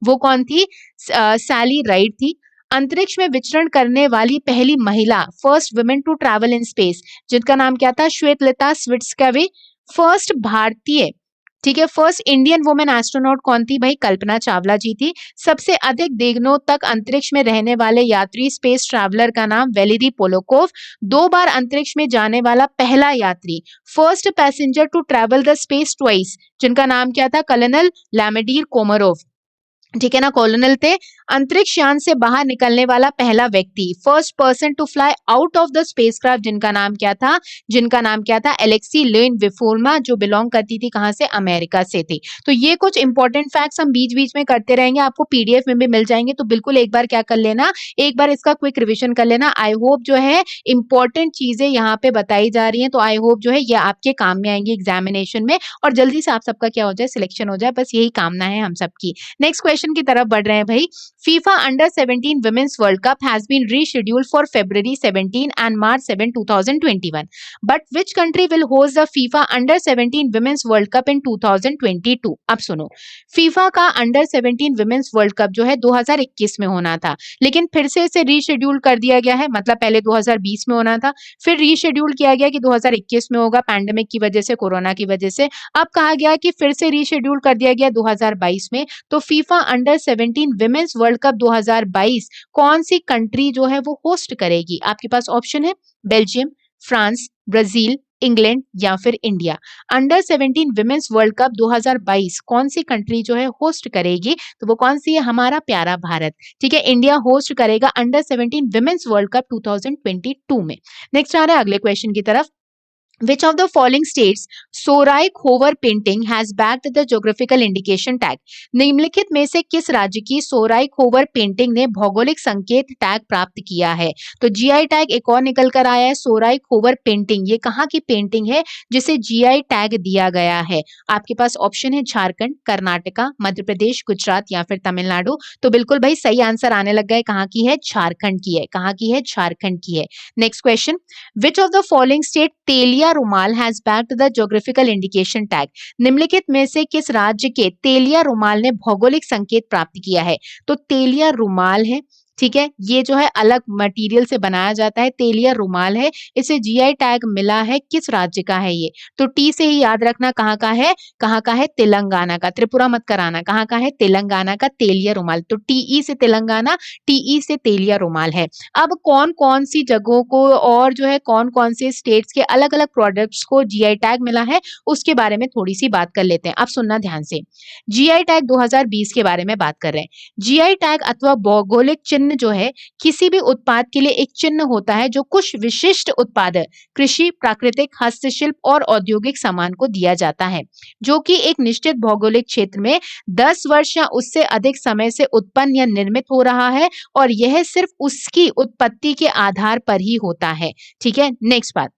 वो कौन थी? सैली राइड थी। अंतरिक्ष में विचरण करने वाली पहली महिला, first women to travel in space, जिनका नाम क्या था? श्वेतलता स्विट्स्केवी। फर्स्ट भारतीय ठीक है। फर्स्ट इंडियन वुमेन एस्ट्रोनॉट कौन थी भाई? कल्पना चावला जी थी। सबसे अधिक दिनों तक अंतरिक्ष में रहने वाले यात्री स्पेस ट्रैवलर का नाम वेलेरी पोलोकोव। 2 बार अंतरिक्ष में जाने वाला पहला यात्री, first passenger to travel the space twice, जिनका नाम क्या था? Colonel Vladimir Komarov. ठीक है ना, कॉलोनल थे। अंतरिक्ष यान से बाहर निकलने वाला पहला व्यक्ति, first person to fly out of the spacecraft, जिनका नाम क्या था? जिनका नाम क्या था? एलेक्सी लेन विफोर्मा, जो बिलोंग करती थी कहां से? अमेरिका से थी। तो ये कुछ इंपॉर्टेंट फैक्ट्स हम बीच बीच में करते रहेंगे, आपको पीडीएफ में भी मिल जाएंगे, तो बिल्कुल एक बार क्या कर लेना, एक बार इसका क्विक रिविजन कर लेना। आई होप जो है इंपॉर्टेंट चीजें यहाँ पे बताई जा रही हैं, तो आई होप जो है ये आपके काम में आएंगी एग्जामिनेशन में, और जल्दी से आप सबका क्या हो जाए? सिलेक्शन हो जाए, बस यही कामना है हम सबकी। नेक्स्ट क्वेश्चन की तरफ बढ़ रहे हैं भाई। FIFA under 17 women's world cup has been rescheduled for February 17 and March 7, 2021. But which country will host the FIFA Under 17 Women's World Cup in 2022? अब सुनो, फीफा का अंडर 17 वुमेन्स वर्ल्ड कप जो है 2021 में होना था, लेकिन फिर से इसे रीशेड्यूल कर दिया गया है। मतलब पहले 2020 में होना था, फिर रीशेड्यूल किया गया कि 2021 में होगा, पैंडेमिक की वजह से, कोरोना की वजह से। अब कहा गया कि फिर से रीशेड्यूल कर दिया गया 2022 में। तो FIFA under 17 women's world cup 2022 कौन सी कंट्री जो है वो होस्ट करेगी? आपके पास ऑप्शन है बेल्जियम, फ्रांस, ब्राजील, इंग्लैंड या फिर India. Under 17 women's world cup 2022 कौन सी कंट्री जो है होस्ट करेगी? तो वो कौन सी है? हमारा प्यारा भारत। ठीक है, इंडिया होस्ट करेगा अंडर 17 विमेन्स वर्ल्ड कप 2022 में। नेक्स्ट आ रहा है अगले क्वेश्चन की तरफ। Which of the following states सोराइक-होवर painting has bagged the geographical indication tag? निम्नलिखित में से किस राज्य की सोराइक-होवर पेंटिंग ने भौगोलिक संकेत टैग प्राप्त किया है? तो जीआई टैग एक और निकल कर आया है, सोराइक-होवर पेंटिंग। ये कहाँ की पेंटिंग है जिसे जीआई टैग दिया गया है? आपके पास ऑप्शन है झारखंड, कर्नाटका, मध्य प्रदेश, गुजरात या फिर तमिलनाडु। तो बिल्कुल भाई सही आंसर आने लग गए, कहाँ की है? झारखंड की है। कहाँ की है? झारखंड की है। Next question, which of the following state Telia Rumal has bagged the geographical indication tag? निम्नलिखित में से किस राज्य के तेलिया रुमाल ने भौगोलिक संकेत प्राप्त किया है? तो तेलिया रुमाल है, ठीक है, ये जो है अलग मटेरियल से बनाया जाता है, तेलिया रुमाल है, इसे जीआई टैग मिला है, किस राज्य का है ये? तो टी से ही याद रखना कहाँ का है? कहाँ का है? तेलंगाना का। त्रिपुरा मत कराना, कहाँ का है? तेलंगाना का तेलिया रुमाल। तो टीई से तेलंगाना, टीई से तेलिया रुमाल है। अब कौन कौन सी जगहों को और जो है कौन कौन से स्टेट्स के अलग अलग प्रोडक्ट्स को जीआई टैग मिला है, उसके बारे में थोड़ी सी बात कर लेते हैं। अब सुनना ध्यान से, जीआई टैग 2020 के बारे में बात कर रहे हैं। जीआई टैग अथवा भौगोलिक चिन्ह जो है किसी भी उत्पाद के लिए एक चिन्ह होता है जो कुछ विशिष्ट उत्पाद, कृषि, प्राकृतिक, हस्तशिल्प और औद्योगिक सामान को दिया जाता है, जो कि एक निश्चित भौगोलिक क्षेत्र में 10 वर्ष या उससे अधिक समय से उत्पन्न या निर्मित हो रहा है, और यह सिर्फ उसकी उत्पत्ति के आधार पर ही होता है। ठीक है, नेक्स्ट बात,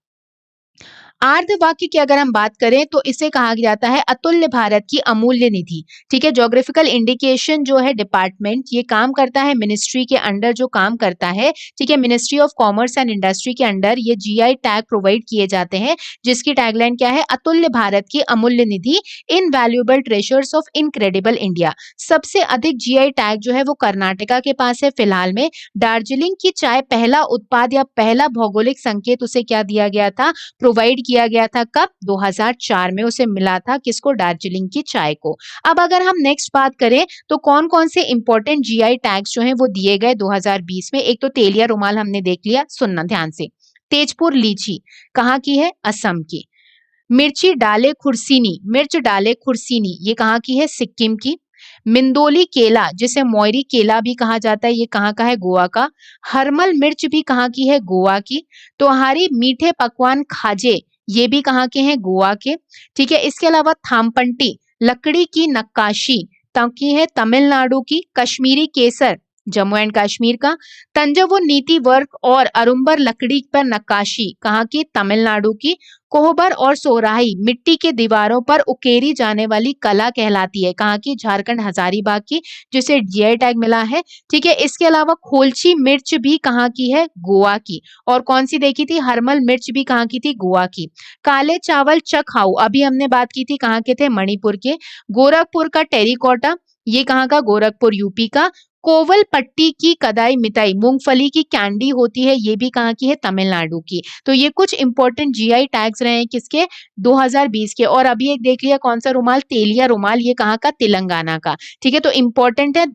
आर्ध वाक्य की अगर हम बात करें तो इसे कहा जाता है अतुल्य भारत की अमूल्य निधि। ठीक है, ज्योग्राफिकल इंडिकेशन जो है डिपार्टमेंट, ये काम करता है मिनिस्ट्री के अंडर, जो काम करता है, ठीक है, ministry of commerce and industry के अंडर ये जीआई टैग प्रोवाइड किए जाते हैं, जिसकी टैगलाइन क्या है? अतुल्य भारत की अमूल्य निधि, invaluable treasures of incredible India. सबसे अधिक जीआई टैग जो है वो कर्नाटका के पास है फिलहाल में। दार्जिलिंग की चाय पहला उत्पाद या पहला भौगोलिक संकेत उसे क्या दिया गया था? प्रोवाइड किया गया था। कब? 2004 में उसे मिला था, किसको? दार्जिलिंग की चाय को। अब अगर हम नेक्स्ट बात करें तो कौन कौन से इंपॉर्टेंट जीआई टैग्स जो हैं वो दिए गए 2020 में। एक तो तेलिया रुमाल हमने देख लिया, सुनना ध्यान से। तेजपुर लीची कहाँ की है? असम की। मिर्ची डाले खुर्सीनी, मिर्च डाले खुर्सीनी, ये कहाँ की है? सिक्किम की। मिंदोली केला, जिसे मोयरी केला भी कहा जाता है, ये कहाँ का है? गोवा का। हरमल मिर्च भी कहाँ की है? गोवा की। तोहारी मीठे पकवान खाजे, ये भी कहाँ के हैं? गोवा के। ठीक है, इसके अलावा थामपंटी लकड़ी की नक्काशी की है तमिलनाडु की। कश्मीरी केसर जम्मू एंड कश्मीर का। तंजावुर नीति वर्क और अरुम्बर लकड़ी पर नक्काशी कहाँ की? तमिलनाडु की। कोहबर और सोराही मिट्टी के दीवारों पर उकेरी जाने वाली कला कहलाती है, कहाँ की? झारखंड हजारीबाग की, जिसे जीआई टैग मिला है। ठीक है, इसके अलावा खोलची मिर्च भी कहाँ की है? गोवा की। और कौन सी देखी थी? हरमल मिर्च भी कहाँ की थी? गोवा की। काले चावल चखाऊ, अभी हमने बात की थी, कहाँ के थे? मणिपुर के। गोरखपुर का टेरिकोटा, ये कहाँ का? गोरखपुर यूपी का। कोवलपट्टी की कदाई मिठाई मूंगफली की कैंडी होती है, ये भी कहाँ की है? तमिलनाडु की। तो ये कुछ इंपॉर्टेंट जीआई टैग्स रहे हैं किसके? 2020 के। और अभी एक देख लिया कौन सा रुमाल? तेलिया रुमाल, ये कहाँ का? तेलंगाना का। ठीक है, तो इंपॉर्टेंट है।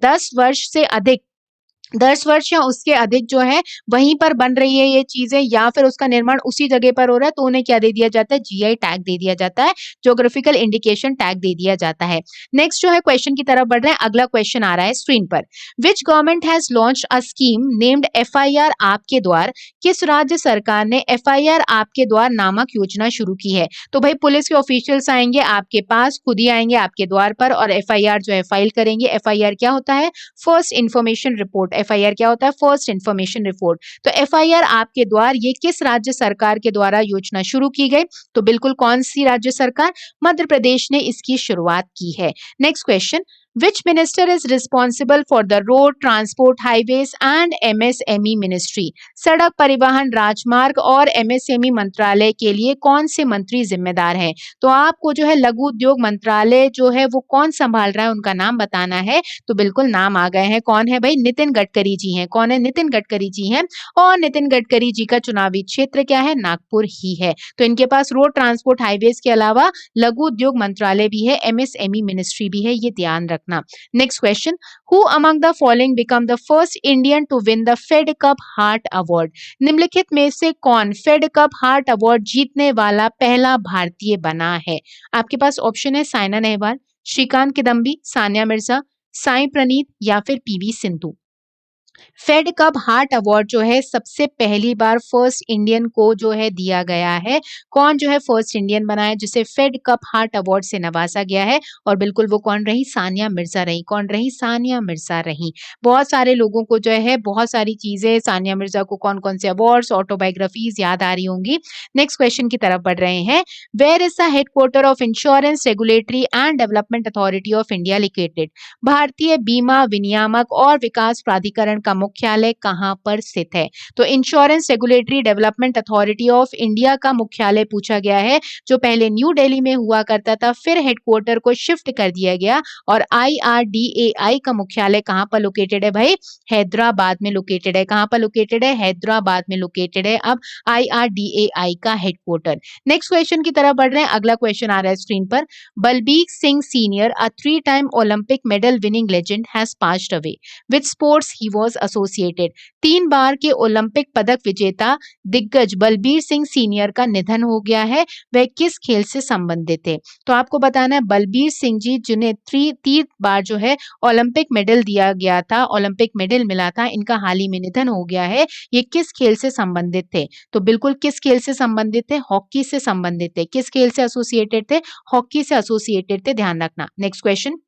10 वर्ष या उसके अधिक जो है वहीं पर बन रही है ये चीजें, या फिर उसका निर्माण उसी जगह पर हो रहा है, तो उन्हें क्या दे दिया जाता है? जीआई टैग दे दिया जाता है, ज्योग्राफिकल इंडिकेशन टैग दे दिया जाता है। नेक्स्ट जो है क्वेश्चन की तरफ बढ़ रहे हैं। अगला क्वेश्चन आ रहा है स्क्रीन पर। Which government has launch a scheme named FIR आपके द्वार? किस राज्य सरकार ने एफआईआर आपके द्वार नामक योजना शुरू की है? तो भाई पुलिस के ऑफिशियल्स आएंगे आपके पास, खुद ही आएंगे आपके द्वार पर और एफआईआर जो है फाइल करेंगे। एफआईआर क्या होता है? First information report. एफआईआर क्या होता है? First information report. तो एफआईआर आपके द्वार ये किस राज्य सरकार के द्वारा योजना शुरू की गई? तो बिल्कुल कौन सी राज्य सरकार? मध्य प्रदेश ने इसकी शुरुआत की है। Next question. Which minister is responsible for the road, transport, highways and MSME ministry? सड़क परिवहन राजमार्ग और MSME मंत्रालय के लिए कौन से मंत्री जिम्मेदार हैं? तो आपको जो है लघु उद्योग मंत्रालय जो है वो कौन संभाल रहा है, उनका नाम बताना है। तो बिल्कुल नाम आ गए हैं। कौन है भाई? नितिन गडकरी जी हैं। कौन है? नितिन गडकरी जी हैं। और नितिन गडकरी जी का चुनावी क्षेत्र क्या है? नागपुर ही है। तो इनके पास रोड, ट्रांसपोर्ट, हाईवेज के अलावा लघु उद्योग मंत्रालय भी है, MSME मिनिस्ट्री भी है, ये ध्यान रखना। Next question. Who among the following become the first Indian to win the Fed Cup Heart Award? निम्नलिखित में से कौन फेड कप हार्ट अवार्ड जीतने वाला पहला भारतीय बना है? आपके पास ऑप्शन है साइना नेहवाल, श्रीकांत किदम्बी, सानिया मिर्जा, साई प्रणीत या फिर PV Sindhu. Fade Cup Heart award जो है सबसे पहली बार फर्स्ट इंडियन को जो है दिया गया है। कौन जो है फर्स्ट इंडियन बना है जिसे फेड कप हार्ट अवार्ड से नवाजा गया है? और बिल्कुल वो कौन रही? सानिया मिर्जा रही। कौन रही? सानिया मिर्जा रही। बहुत सारे लोगों को जो है बहुत सारी चीजें सानिया मिर्जा को कौन कौन से अवार्ड्स, ऑटोबायोग्राफीज याद आ रही होंगी। नेक्स्ट क्वेश्चन की तरफ बढ़ रहे हैं। Where is the headquarter of insurance regulatory and development authority of India located? भारतीय बीमा विनियामक और विकास प्राधिकरण का मुख्यालय कहां पर स्थित है? तो insurance regulatory development authority of India का मुख्यालय पूछा गया है, जो पहले न्यू दिल्ली में हुआ करता था, फिर हेडक्वार्टर को शिफ्ट कर दिया गया। और IRDAI का मुख्यालय कहां पर लोकेटेड है भाई? हैदराबाद में लोकेटेड है। कहां पर लोकेटेड है? हैदराबाद में लोकेटेड है अब IRDAI का हेडक्वार्टर। नेक्स्ट क्वेश्चन की तरफ बढ़ रहे हैं। अगला क्वेश्चन आ रहा है स्क्रीन पर। Balbir Singh senior, a 3-time Olympic medal winning legend, has passed away. With sports he was associated? 3 बार के ओलंपिक पदक विजेता दिग्गज बलबीर सिंह सीनियर का निधन हो गया है। वह किस खेल से संबंधित थे? तो आपको बताना है बलबीर सिंह जी जिन्हें 3 बार जो है ओलंपिक मेडल दिया गया था, ओलंपिक मेडल मिला था, इनका हाल ही में निधन हो गया है। ये किस खेल से संबंधित थे? तो बिल्कुल किस खेल से संबंधित थे? हॉकी से संबंधित थे। किस खेल से एसोसिएटेड थे? हॉकी से एसोसिएटेड थे, ध्यान रखना। Next question.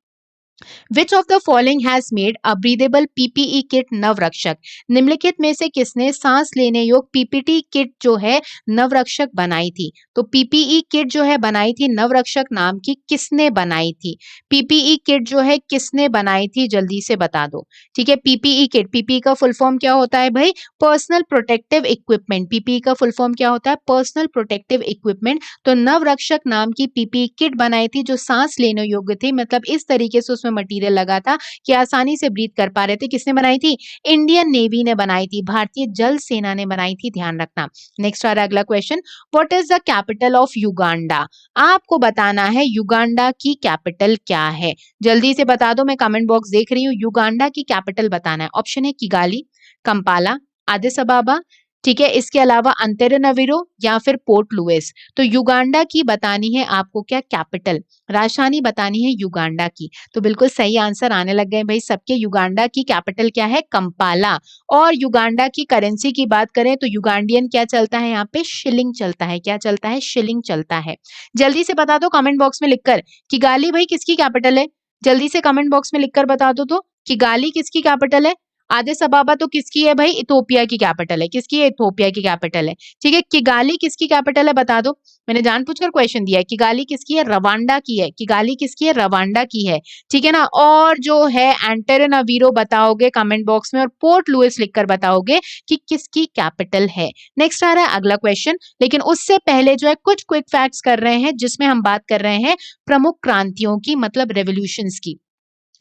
Which of the following has made a breathable PPE kit नवरक्षक? निम्नलिखित में से किसने सांस लेने योग्य PPT किट जो है नवरक्षक बनाई थी? तो PPE किट जो है बनाई थी नवरक्षक नाम की, किसने बनाई थी? PPE किट जो है किसने बनाई थी? जल्दी से बता दो। ठीक है, PPE किट, PPE का फुल फॉर्म क्या होता है भाई? Personal protective equipment. PPE का फुल फॉर्म क्या होता है? Personal protective equipment. तो नवरक्षक नाम की PPE किट बनाई थी जो सांस लेने योग्य थी, मतलब इस तरीके से उसमें मटेरियल लगा था कि आसानी से ब्रीथ कर पा रहे थे। किसने बनाई थी? इंडियन नेवी ने बनाई थी, भारतीय जल सेना ने बनाई थी, ध्यान रखना। नेक्स्ट आ रहा है अगला question. What is the capital of Uganda? आपको बताना है युगांडा की कैपिटल क्या है। जल्दी से बता दो, मैं कमेंट बॉक्स देख रही हूँ। युगांडा की कैपिटल बताना है। ऑप्शन है किगाली, कंपाला, आदिस अबाबा, ठीक है, इसके अलावा अंतरियानवीरो या फिर पोर्ट लुइस। तो युगांडा की बतानी है आपको क्या? कैपिटल, राजधानी बतानी है युगांडा की। तो बिल्कुल सही आंसर आने लग गए भाई सबके। युगांडा की कैपिटल क्या है? कंपाला। और युगांडा की करेंसी की बात करें तो युगांडियन क्या चलता है यहाँ पे? शिलिंग चलता है। क्या चलता है? शिलिंग चलता है। जल्दी से बता दो कमेंट बॉक्स में लिखकर, किगाली भाई किसकी कैपिटल है? जल्दी से कमेंट बॉक्स में लिखकर बता दो तो, किगाली किसकी कैपिटल है? आदिस अबाबा तो किसकी है भाई? इथोपिया की कैपिटल है। किसकी है? इथोपिया की कैपिटल है। ठीक है, किगाली किसकी कैपिटल है बता दो। मैंने जानबूझकर क्वेश्चन दिया है। किगाली किसकी है? रवांडा की है। किगाली किसकी है? रवांडा की है। ठीक है ना। और जो है एंटेनावीरो बताओगे कमेंट बॉक्स में, और पोर्ट लुइस लिखकर बताओगे कि किसकी कैपिटल है। नेक्स्ट आ रहा है अगला क्वेश्चन, लेकिन उससे पहले जो है कुछ क्विक फैक्ट्स कर रहे हैं जिसमें हम बात कर रहे हैं प्रमुख क्रांतियों की, मतलब रेवोल्यूशंस की।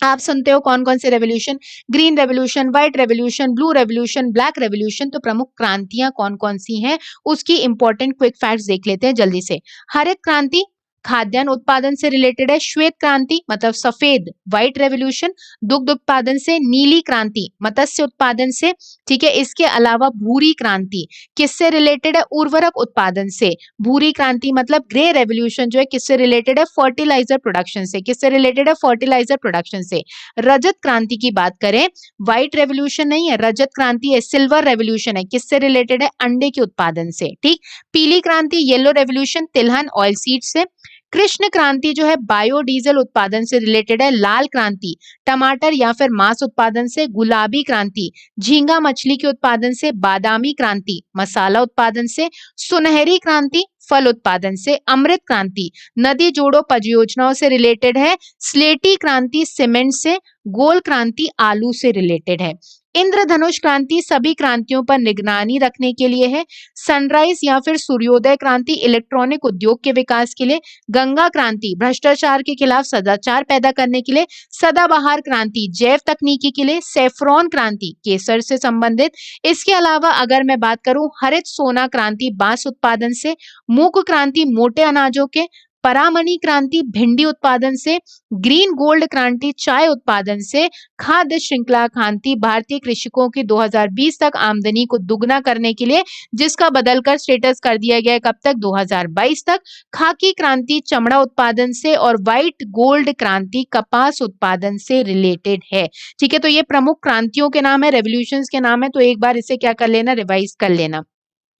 आप सुनते हो कौन कौन से revolution, green revolution, white revolution, blue revolution, black revolution. तो प्रमुख क्रांतियां कौन कौन सी हैं उसकी इंपॉर्टेंट क्विक फैक्ट्स देख लेते हैं जल्दी से। हरित क्रांति खाद्यान्न उत्पादन से रिलेटेड है। श्वेत क्रांति मतलब सफेद व्हाइट रेवोल्यूशन, दुग्ध उत्पादन से। नीली क्रांति मत्स्य उत्पादन से, ठीक है। इसके अलावा भूरी क्रांति किससे रिलेटेड है, उर्वरक उत्पादन से। भूरी क्रांति मतलब ग्रे रेवोल्यूशन जो है किससे रिलेटेड है, फर्टिलाइजर प्रोडक्शन से। किससे रिलेटेड है, फर्टिलाइजर प्रोडक्शन से। रजत क्रांति की बात करें, व्हाइट रेवोल्यूशन नहीं है, रजत क्रांति है, सिल्वर रेवोल्यूशन है। किससे रिलेटेड है, अंडे के उत्पादन से, ठीक। पीली क्रांति येलो रेवोल्यूशन, तिलहन ऑयल सीड से। कृष्ण क्रांति जो है बायोडीजल उत्पादन से रिलेटेड है। लाल क्रांति टमाटर या फिर मांस उत्पादन से। गुलाबी क्रांति झींगा मछली के उत्पादन से। बादामी क्रांति मसाला उत्पादन से। सुनहरी क्रांति फल उत्पादन से। अमृत क्रांति नदी जोड़ो परियोजनाओं से रिलेटेड है। स्लेटी क्रांति सीमेंट से। गोल क्रांति आलू से रिलेटेड है। इंद्रधनुष क्रांति सभी क्रांतियों पर निगरानी रखने के लिए है। सनराइज या फिर सूर्योदय क्रांति इलेक्ट्रॉनिक उद्योग के विकास के लिए। गंगा क्रांति भ्रष्टाचार के खिलाफ सदाचार पैदा करने के लिए। सदाबहार क्रांति जैव तकनीकी के लिए। सेफ्रॉन क्रांति केसर से संबंधित। इसके अलावा अगर मैं बात करूं हरित सोना क्रांति बांस उत्पादन से। मूक क्रांति मोटे अनाजों के। परामणि क्रांति भिंडी उत्पादन से। ग्रीन गोल्ड क्रांति चाय उत्पादन से। खाद्य श्रृंखला क्रांति भारतीय कृषकों की 2020 तक आमदनी को दुगना करने के लिए, जिसका बदलकर स्टेटस कर दिया गया है कब तक, 2022 तक। खाकी क्रांति चमड़ा उत्पादन से। और व्हाइट गोल्ड क्रांति कपास उत्पादन से रिलेटेड है, ठीक है। तो ये प्रमुख क्रांतियों के नाम है, रेवोल्यूशंस के नाम है, तो एक बार इसे क्या कर लेना, रिवाइज कर लेना,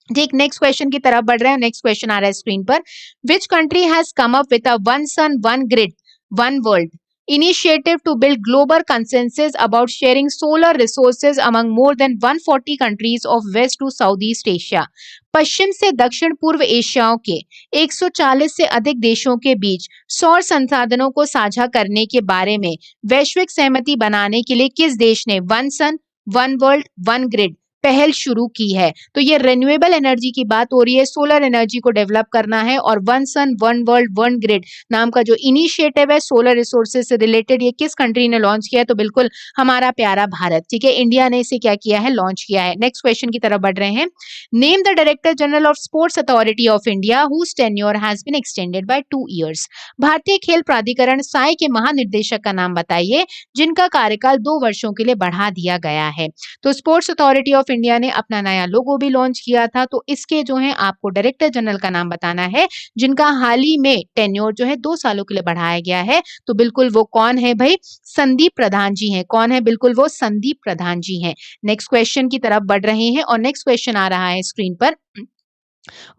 ठीक। नेक्स्ट क्वेश्चन की तरफ बढ़ रहे हैं। नेक्स्ट क्वेश्चन आ रहा है स्क्रीन पर। Which country has come up with a one sun one grid one world initiative to build global consensus about sharing solar resources among more than 140 countries of West to Southeast Asia? पश्चिम से दक्षिण पूर्व एशियाओं के 140 से अधिक देशों के बीच सौर संसाधनों को साझा करने के बारे में वैश्विक सहमति बनाने के लिए किस देश ने one sun one world one grid पहल शुरू की है? तो ये रिन्यूएबल एनर्जी की बात हो रही है, सोलर एनर्जी को डेवलप करना है। और one sun one world one grid नाम का जो इनिशिएटिव है सोलर रिसोर्सेज से रिलेटेड, ये किस कंट्री ने लॉन्च किया है? तो बिल्कुल हमारा प्यारा भारत, ठीक है। इंडिया ने इसे क्या किया है, लॉन्च किया है। नेक्स्ट क्वेश्चन की तरफ बढ़ रहे हैं। Name the director general of sports authority of India whose tenure has been extended by 2 years। भारतीय खेल प्राधिकरण साई के महानिदेशक का नाम बताइए जिनका कार्यकाल 2 वर्षों के लिए बढ़ा दिया गया है। तो स्पोर्ट्स अथॉरिटी ऑफ इंडिया ने अपना नया लोगो भी लॉन्च किया था। तो इसके जो है आपको डायरेक्टर जनरल का नाम बताना है जिनका हाल ही में टेन्योर जो है 2 सालों के लिए बढ़ाया गया है। तो बिल्कुल वो कौन है भाई, संदीप प्रधान जी हैं। कौन है, बिल्कुल वो संदीप प्रधान जी हैं। नेक्स्ट क्वेश्चन की तरफ बढ़ रहे हैं और नेक्स्ट क्वेश्चन आ रहा है स्क्रीन पर।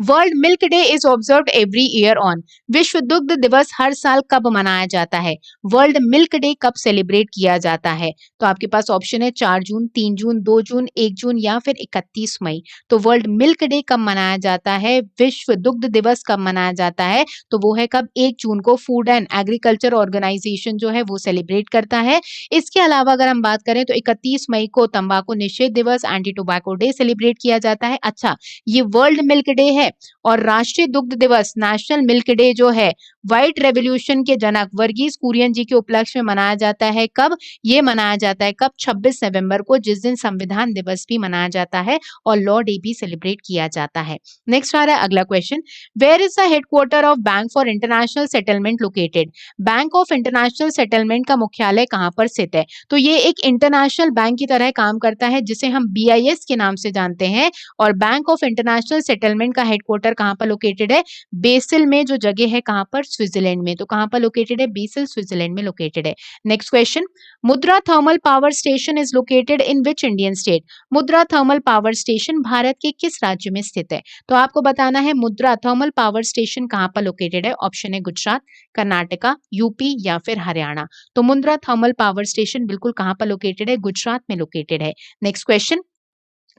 World milk day is observed every year on. विश्व दुग्ध दिवस हर साल कब मनाया जाता है? वर्ल्ड मिल्क डे कब सेलिब्रेट किया जाता है? तो आपके पास ऑप्शन है 4 जून, 3 जून, 2 जून, 1 जून या फिर 31 मई। तो वर्ल्ड मिल्क डे कब मनाया जाता है, विश्व दुग्ध दिवस कब मनाया जाता है? तो वो है कब, 1 जून को फूड एंड एग्रीकल्चर ऑर्गेनाइजेशन जो है वो सेलिब्रेट करता है। इसके अलावा अगर हम बात करें तो 31 मई को तंबाकू निषेध दिवस एंटी टोबैको डे सेलिब्रेट किया जाता है। अच्छा, ये वर्ल्ड मिल्क डे है। और राष्ट्रीय दुग्ध दिवस नेशनल मिल्क डे जो है व्हाइट रेवोल्यूशन के जनक वर्गीस कुरियन जी के उपलक्ष्य में मनाया जाता है। कब ये मनाया जाता है, कब, 26 नवंबर को, जिस दिन संविधान दिवस भी मनाया जाता है और लॉ डे भी सेलिब्रेट किया जाता है। नेक्स्ट आ रहा है अगला question. Where is the headquarter of bank for international settlement located? Bank of international settlement का मुख्यालय कहां पर स्थित है? तो ये एक इंटरनेशनल बैंक की तरह काम करता है जिसे हम BIS के नाम से जानते हैं। और बैंक ऑफ इंटरनेशनल सेटलमेंट का हेडक्वार्टर कहां पर लोकेटेड है? बेसिल में जो जगह है, कहां पर, स्विट्जरलैंड में। तो कहां पर लोकेटेड है? बेसिल, स्विट्जरलैंड में लोकेटेड है। Next question. Mudra thermal power station is located in which Indian state? Mudra thermal power station Bharat के किस राज्य में स्थित है? तो आपको बताना है मुद्रा थर्मल पावर स्टेशन कहां पर लोकेटेड है। ऑप्शन है गुजरात, कर्नाटका, यूपी या फिर हरियाणा। तो मुद्रा थर्मल पावर स्टेशन बिल्कुल कहां पर लोकेटेड है? गुजरात में लोकेटेड है। Next question.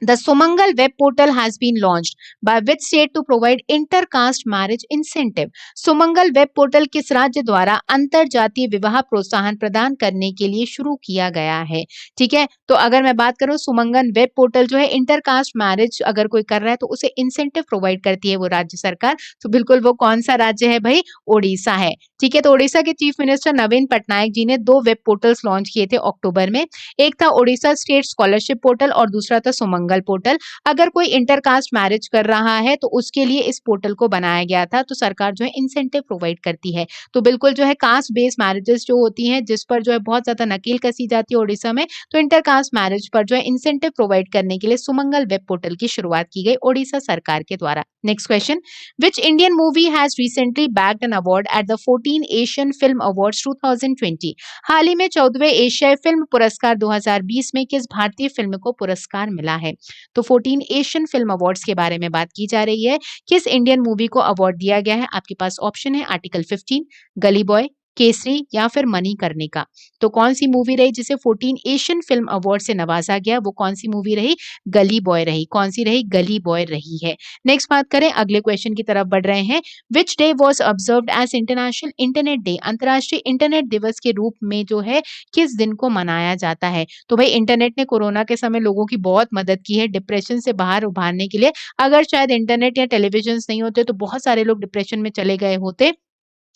The Sumangal web portal has been launched by which state to provide intercaste marriage incentive? Sumangal web portal किस राज्य द्वारा अंतर जातीय विवाह प्रोत्साहन प्रदान करने के लिए शुरू किया गया है? ठीक है, तो अगर मैं बात करूं सुमंगल वेब पोर्टल जो है इंटरकास्ट मैरिज अगर कोई कर रहा है तो उसे इंसेंटिव प्रोवाइड करती है वो राज्य सरकार। तो बिल्कुल वो कौन सा राज्य है भाई? ओडिशा है, ठीक है, तो ओडिशा के चीफ मिनिस्टर नवीन पटनायक जी ने 2 वेब पोर्टल्स लॉन्च किए थे अक्टूबर में। एक था ओडिशा स्टेट स्कॉलरशिप पोर्टल और दूसरा था सुमंगल पोर्टल। अगर कोई इंटरकास्ट मैरिज कर रहा है तो उसके लिए इस पोर्टल को बनाया गया था, तो सरकार जो है इंसेंटिव प्रोवाइड करती है। तो बिल्कुल जो है कास्ट बेस्ड मैरिजेस जो होती हैं, जिस पर जो है बहुत ज़्यादा नकेल कसी जाती है ओडिशा में, तो इंटरकास्ट मैरिज पर जो है इंसेंटिव प्रोवाइड करने के लिए सुमंगल वेब पोर्टल की शुरुआत की गई ओडिशा सरकार के द्वारा। Next question, which Indian movie has recently bagged an award at the 14 Asian Film Awards 2020? हाल ही में 14वें एशियाई फिल्म पुरस्कार 2020 में किस भारतीय फिल्म को पुरस्कार मिला है? तो 14 एशियन फिल्म अवार्ड्स के बारे में बात की जा रही है। किस इंडियन मूवी को अवार्ड दिया गया है? आपके पास ऑप्शन है आर्टिकल 15, गली बॉय, केसरी या फिर मणिकर्णिका। तो कौन सी मूवी रही जिसे 14 एशियन फिल्म अवार्ड से नवाजा गया? वो कौन सी मूवी रही? गली बॉय रही। कौन सी रही? गली बॉय रही है। नेक्स्ट बात करें, अगले क्वेश्चन की तरफ बढ़ रहे हैं। Which day was observed as international internet day? अंतर्राष्ट्रीय इंटरनेट दिवस के रूप में जो है किस दिन को मनाया जाता है? तो भाई इंटरनेट ने कोरोना के समय लोगों की बहुत मदद की है डिप्रेशन से बाहर उभारने के लिए। अगर शायद इंटरनेट या टेलीविजन नहीं होते तो बहुत सारे लोग डिप्रेशन में चले गए होते।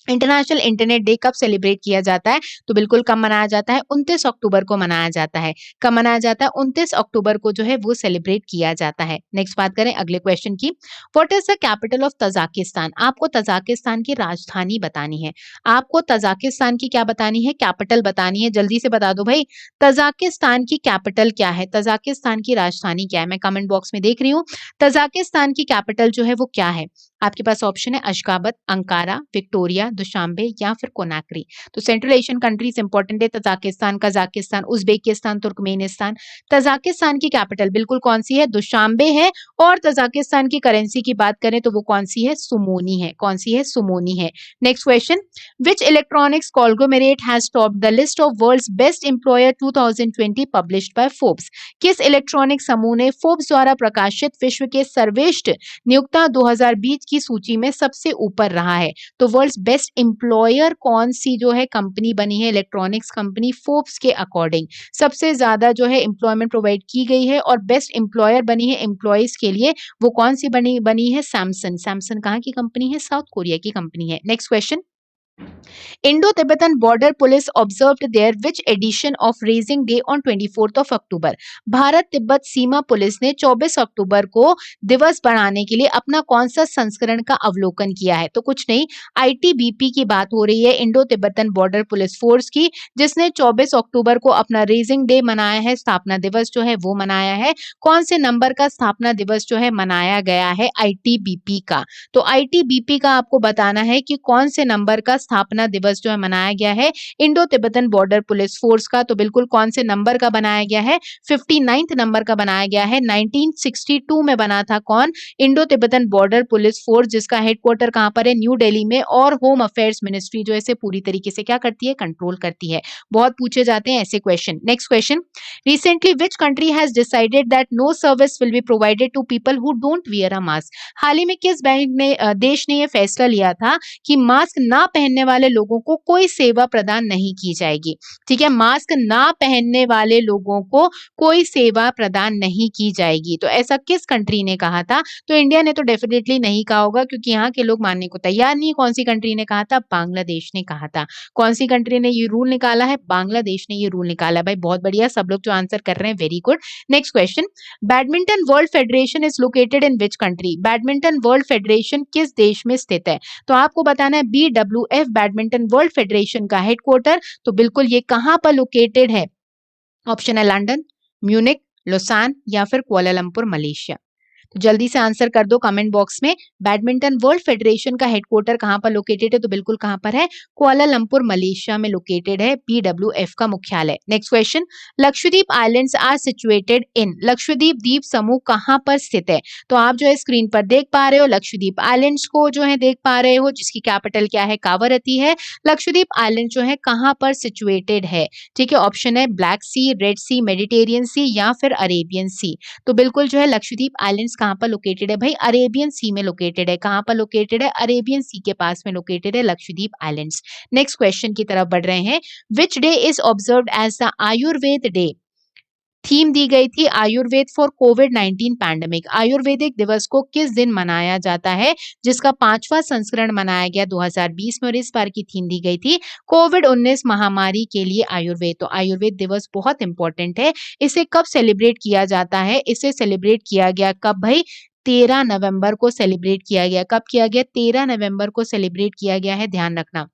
इंटरनेशनल इंटरनेट डे कब सेलिब्रेट किया जाता है? तो बिल्कुल कब मनाया जाता है? 29 अक्टूबर को मनाया जाता है। कब मनाया जाता है? 29 अक्टूबर को जो है वो सेलिब्रेट किया जाता है। नेक्स्ट बात करें अगले क्वेश्चन की। What is the capital of Tajikistan? आपको तजाकिस्तान की राजधानी बतानी है। आपको तजाकिस्तान की क्या बतानी है? कैपिटल बतानी है। जल्दी से बता दो भाई, तजाकिस्तान की कैपिटल क्या है? तजाकिस्तान की राजधानी क्या है? मैं कमेंट बॉक्स में देख रही हूँ। तजाकिस्तान की कैपिटल जो है वो क्या है? आपके पास ऑप्शन है अशगाबत, अंकारा, विक्टोरिया, दुशांबे या फिर कोनाक्री। तो सेंट्रल एशियन कंट्रीज इंपॉर्टेंट है, Tajikistan, Kazakhstan, Uzbekistan, Turkmenistan. Tajikistan की कैपिटल बिल्कुल कौन सी है? दुशांबे है। और तजाकिस्तान की करेंसी की बात करें तो वो कौन सी है? सुमोनी है। कौन सी है? सुमोनी है। Next question, which electronics conglomerate has topped the list of world's best employer 2020 published by Forbes? किस इलेक्ट्रॉनिक समूह ने फोर्ब्स द्वारा प्रकाशित विश्व के सर्वश्रेष्ठ नियोक्ता 2020 की सूची में सबसे ऊपर रहा है? तो वर्ल्ड्स बेस्ट एम्प्लॉयर कौन सी जो है कंपनी बनी है? इलेक्ट्रॉनिक्स कंपनी फोर्ब्स के अकॉर्डिंग सबसे ज्यादा जो है एम्प्लॉयमेंट प्रोवाइड की गई है और बेस्ट एम्प्लॉयर बनी है एम्प्लॉयज के लिए, वो कौन सी बनी है? सैमसंग। सैमसंग कहाँ की कंपनी है? साउथ कोरिया की कंपनी है। Next question, Indo-Tibetan Border Police observed their which edition of Raising Day on 24th of October? Bharat Tibet Seema police ने 24 अक्टूबर को दिवस बनाने के लिए अपना कौन सा संस्करण का अवलोकन किया है? तो कुछ नहीं, आईटीबीपी की बात हो रही है, Indo Tibetan border police force की, जिसने 24 अक्टूबर को अपना रेजिंग डे मनाया है, स्थापना दिवस जो है वो मनाया है। कौन से नंबर का स्थापना दिवस जो है मनाया गया है? आईटीबीपी का। तो आईटीबीपी का आपको बताना है कि कौन से नंबर का स्थापना दिवस जो है मनाया गया है Indo Tibetan border police force का। तो बिल्कुल कौन से नंबर का बनाया गया है? 59th नंबर का बनाया गया है। 1962 में बना था कौन? Indo Tibetan border police force, जिसका हेडक्वार्टर कहां पर है? न्यू दिल्ली में। और होम अफेयर्स मिनिस्ट्री जो है इसे पूरी तरीके से क्या करती है? कंट्रोल करती है। बहुत पूछे जाते हैं ऐसे question. Next question, recently which country has decided that no service will be provided to people who don't wear a mask? हाल ही में किस देश ने यह फैसला लिया था कि मास्क ना पहनने वाले लोगों को कोई सेवा प्रदान नहीं की जाएगी? ठीक है, मास्क ना पहनने वाले लोगों को कोई सेवा प्रदान नहीं की जाएगी। तो ऐसा किस कंट्री ने कहा था? तो इंडिया ने तो डेफिनेटली नहीं कहा होगा, क्योंकि यहाँ के लोग मानने को तैयार नहीं। कौन सी कंट्री ने कहा था? बांग्लादेश ने कहा था। कौन सी कंट्री ने ये रूल निकाला है? बांग्लादेश ने ये रूल निकाला है। भाई बहुत बढ़िया, सब लोग जो आंसर कर रहे हैं, very good. Next question, badminton world federation is located in which country? Badminton world federation किस देश में स्थित है? तो आपको बताना है BWF बैडमिंटन वर्ल्ड फेडरेशन का हेडक्वार्टर, तो बिल्कुल ये कहां पर लोकेटेड है? ऑप्शन है लंदन, म्यूनिक, लोसान या फिर कुआलालंपुर मलेशिया। तो जल्दी से आंसर कर दो कमेंट बॉक्स में, बैडमिंटन वर्ल्ड फेडरेशन का हेडक्वार्टर कहां पर लोकेटेड है? तो बिल्कुल कहां पर है? कुआलालंपुर मलेशिया में लोकेटेड है BWF का मुख्यालय। Next question, Lakshadweep islands are situated in? Lakshadweep द्वीप समूह कहां पर स्थित है? तो आप जो है स्क्रीन पर देख पा रहे हो, लक्षद्वीप आइलैंड्स को जो है देख पा रहे हो, जिसकी कैपिटल क्या है? कावरत्ती है। लक्षद्वीप आइलैंड जो है कहां पर सिचुएटेड है? ठीक है, ऑप्शन है ब्लैक सी, रेड सी, मेडिटेरियन सी या फिर अरेबियन सी। तो बिल्कुल जो है लक्षद्वीप आइलैंड्स कहां पर लोकेटेड है? भाई अरेबियन सी में लोकेटेड है। कहां पर लोकेटेड है? अरेबियन सी के पास में लोकेटेड है लक्षद्वीप आइलैंड्स। नेक्स्ट क्वेश्चन की तरफ बढ़ रहे हैं, which day is observed as the Ayurveda day? Theme दी गई थी आयुर्वेद फॉर कोविड-19 पैंडेमिक। आयुर्वेदिक दिवस को किस दिन मनाया जाता है, जिसका 5वां संस्करण मनाया गया 2020 में और इस बार की थीम दी गई थी कोविड-19 महामारी के लिए आयुर्वेद। तो आयुर्वेद दिवस बहुत इम्पोर्टेंट है। इसे कब सेलिब्रेट किया जाता है? इसे सेलिब्रेट किया गया कब भई? 13 नवंबर को सेलिब्रेट किया गया। कब किया गया? 13 नवंबर को सेलिब्रेट किया गया है, ध्यान रखना।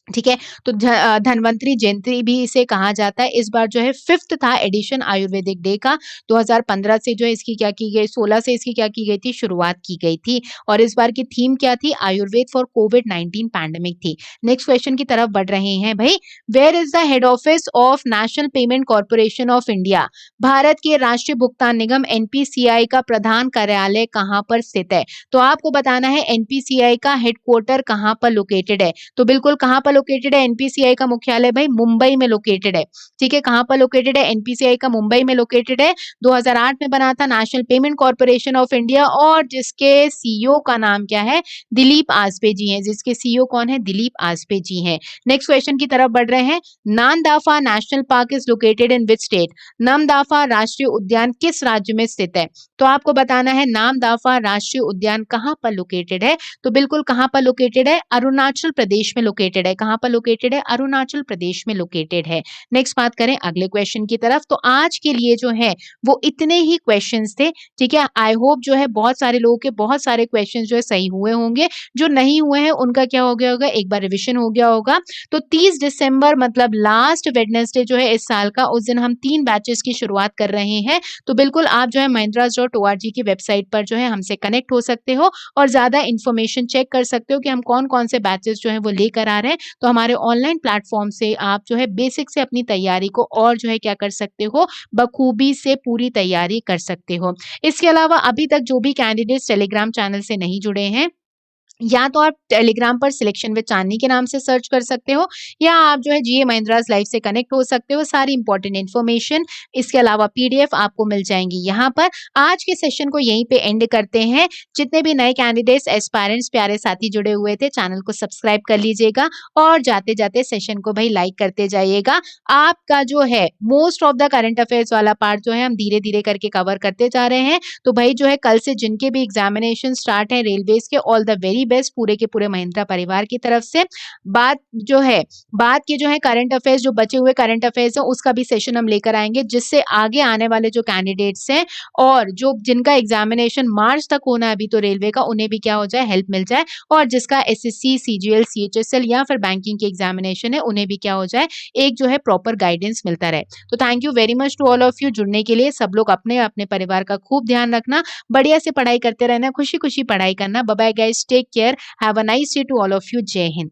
ठीक है? तो धन्वंतरि जयंती भी इसे कहा जाता है। इस बार जो है 5th था एडिशन आयुर्वेदिक डे का। 2015 से जो है इसकी क्या की गई 16 से इसकी क्या की गई थी शुरुआत की गई थी और इस बार की थीम क्या थी? आयुर्वेद फॉर कोविड-19 पैंडेमिक थी। नेक्स्ट क्वेश्चन की तरफ बढ़ रहे हैं भई। Where is the head office of national payment corporation of India? भारत के राष्ट्रीय भुगतान निगम एनपीसीआई का प्रधान कार्यालय कहाँ पर स्थित है? तो आपको बताना है एनपीसीआई का हेडक्वार्टर कहाँ पर लोकेटेड है? तो बिल्कुल कहाँ पर लोकेटेड है? एनपीसीआई का मुख्यालय भाई मुंबई में लोकेटेड है। ठीक है, कहाँ पर लोकेटेड है? एनपीसीआई का मुंबई में लोकेटेड है। 2008 में बना था national payment corporation of India और जिसके सीईओ का नाम क्या है? दिलीप आसपे जी हैं। जिसके सीईओ कौन है? दिलीप आसपे जी हैं। नेक्स्ट क्वेश्चन की तरफ बढ़ रहे हैं। Namdapha national park is located in which state? Namdapha राष्ट्रीय उद्यान किस राज्य में स्थित है? तो आपको बताना है नामदाफा राष्ट्रीय उद्यान कहाँ पर लोकेटेड है? तो बिल्कुल कहाँ पर लोकेटेड है? अरुणाचल प्रदेश में लोकेटेड है। कहाँ पर लोकेटेड है? अरुणाचल प्रदेश में लोकेटेड है। नेक्स्ट बात करें अगले क्वेश्चन की तरफ। तो आज के लिए जो है वो इतने ही क्वेश्चंस थे। ठीक है, आई होप जो है बहुत सारे लोगों के बहुत सारे क्वेश्चंस जो है सही हुए होंगे। जो नहीं हुए हैं उनका क्या हो गया होगा? एक बार रिविजन हो गया होगा। तो 30 दिसंबर मतलब लास्ट वेडनेसडे जो है इस साल का, उस दिन हम 3 बैचेस की शुरुआत कर रहे हैं। तो बिल्कुल आप जो है mahindras.org की वेबसाइट पर जो है हमसे कनेक्ट हो सकते हो और ज़्यादा इन्फॉर्मेशन चेक कर सकते हो कि हम कौन-कौन से बैचेस जो है वो लेकर आ रहे हैं। तो हमारे ऑनलाइन प्लेटफॉर्म से आप जो है बेसिक से अपनी तैयारी को और जो है क्या कर सकते हो? बखूबी से पूरी तैयारी कर सकते हो। इसके अलावा अभी तक जो भी कैंडिडेट्स टेलीग्राम चैनल से नहीं जुड़े हैं, या तो आप टेलीग्राम पर सिलेक्शन विद चांदनी के नाम से सर्च कर सकते हो या आप जो है जीए महिंद्रास लाइव से कनेक्ट हो सकते हो। सारी इंपॉर्टेंट इन्फॉर्मेशन इसके अलावा पीडीएफ आपको मिल जाएंगी यहाँ पर। आज के सेशन को यहीं पे एंड करते हैं। जितने भी नए कैंडिडेट्स एस्पायरेंट्स प्यारे साथी जुड़े हुए थे, चैनल को सब्सक्राइब कर लीजिएगा और जाते जाते सेशन को भाई लाइक करते जाइएगा। आपका जो है most of the current affairs वाला पार्ट जो है हम धीरे धीरे करके कवर करते जा रहे हैं। तो भाई जो है कल से जिनके भी एग्जामिनेशन स्टार्ट है रेलवेज के, ऑल द वेरी बेस्ट पूरे के पूरे महिंद्रा परिवार की तरफ से। बात जो है बात की जो है करंट अफेयर्स, जो बचे हुए करंट अफेयर्स है उसका भी सेशन हम लेकर आएंगे, जिससे आगे आने वाले जो कैंडिडेट्स हैं और जो जिनका एग्जामिनेशन मार्च तक होना है अभी तो रेलवे का, उन्हें भी क्या हो जाए, हेल्प मिल जाए। और जिसका एसएससी सीजीएल सीएचएसएल या फिर बैंकिंग के एग्जामिनेशन है उन्हें भी क्या हो जाए, एक जो है प्रॉपर गाइडेंस मिलता रहे। तो thank you very much to all of you जुड़ने के लिए। सब लोग अपने अपने परिवार का खूब ध्यान रखना, बढ़िया से पढ़ाई करते रहना, खुशी खुशी पढ़ाई करना। Bye bye guys, take care, have a nice day to all of you. जय हिंद।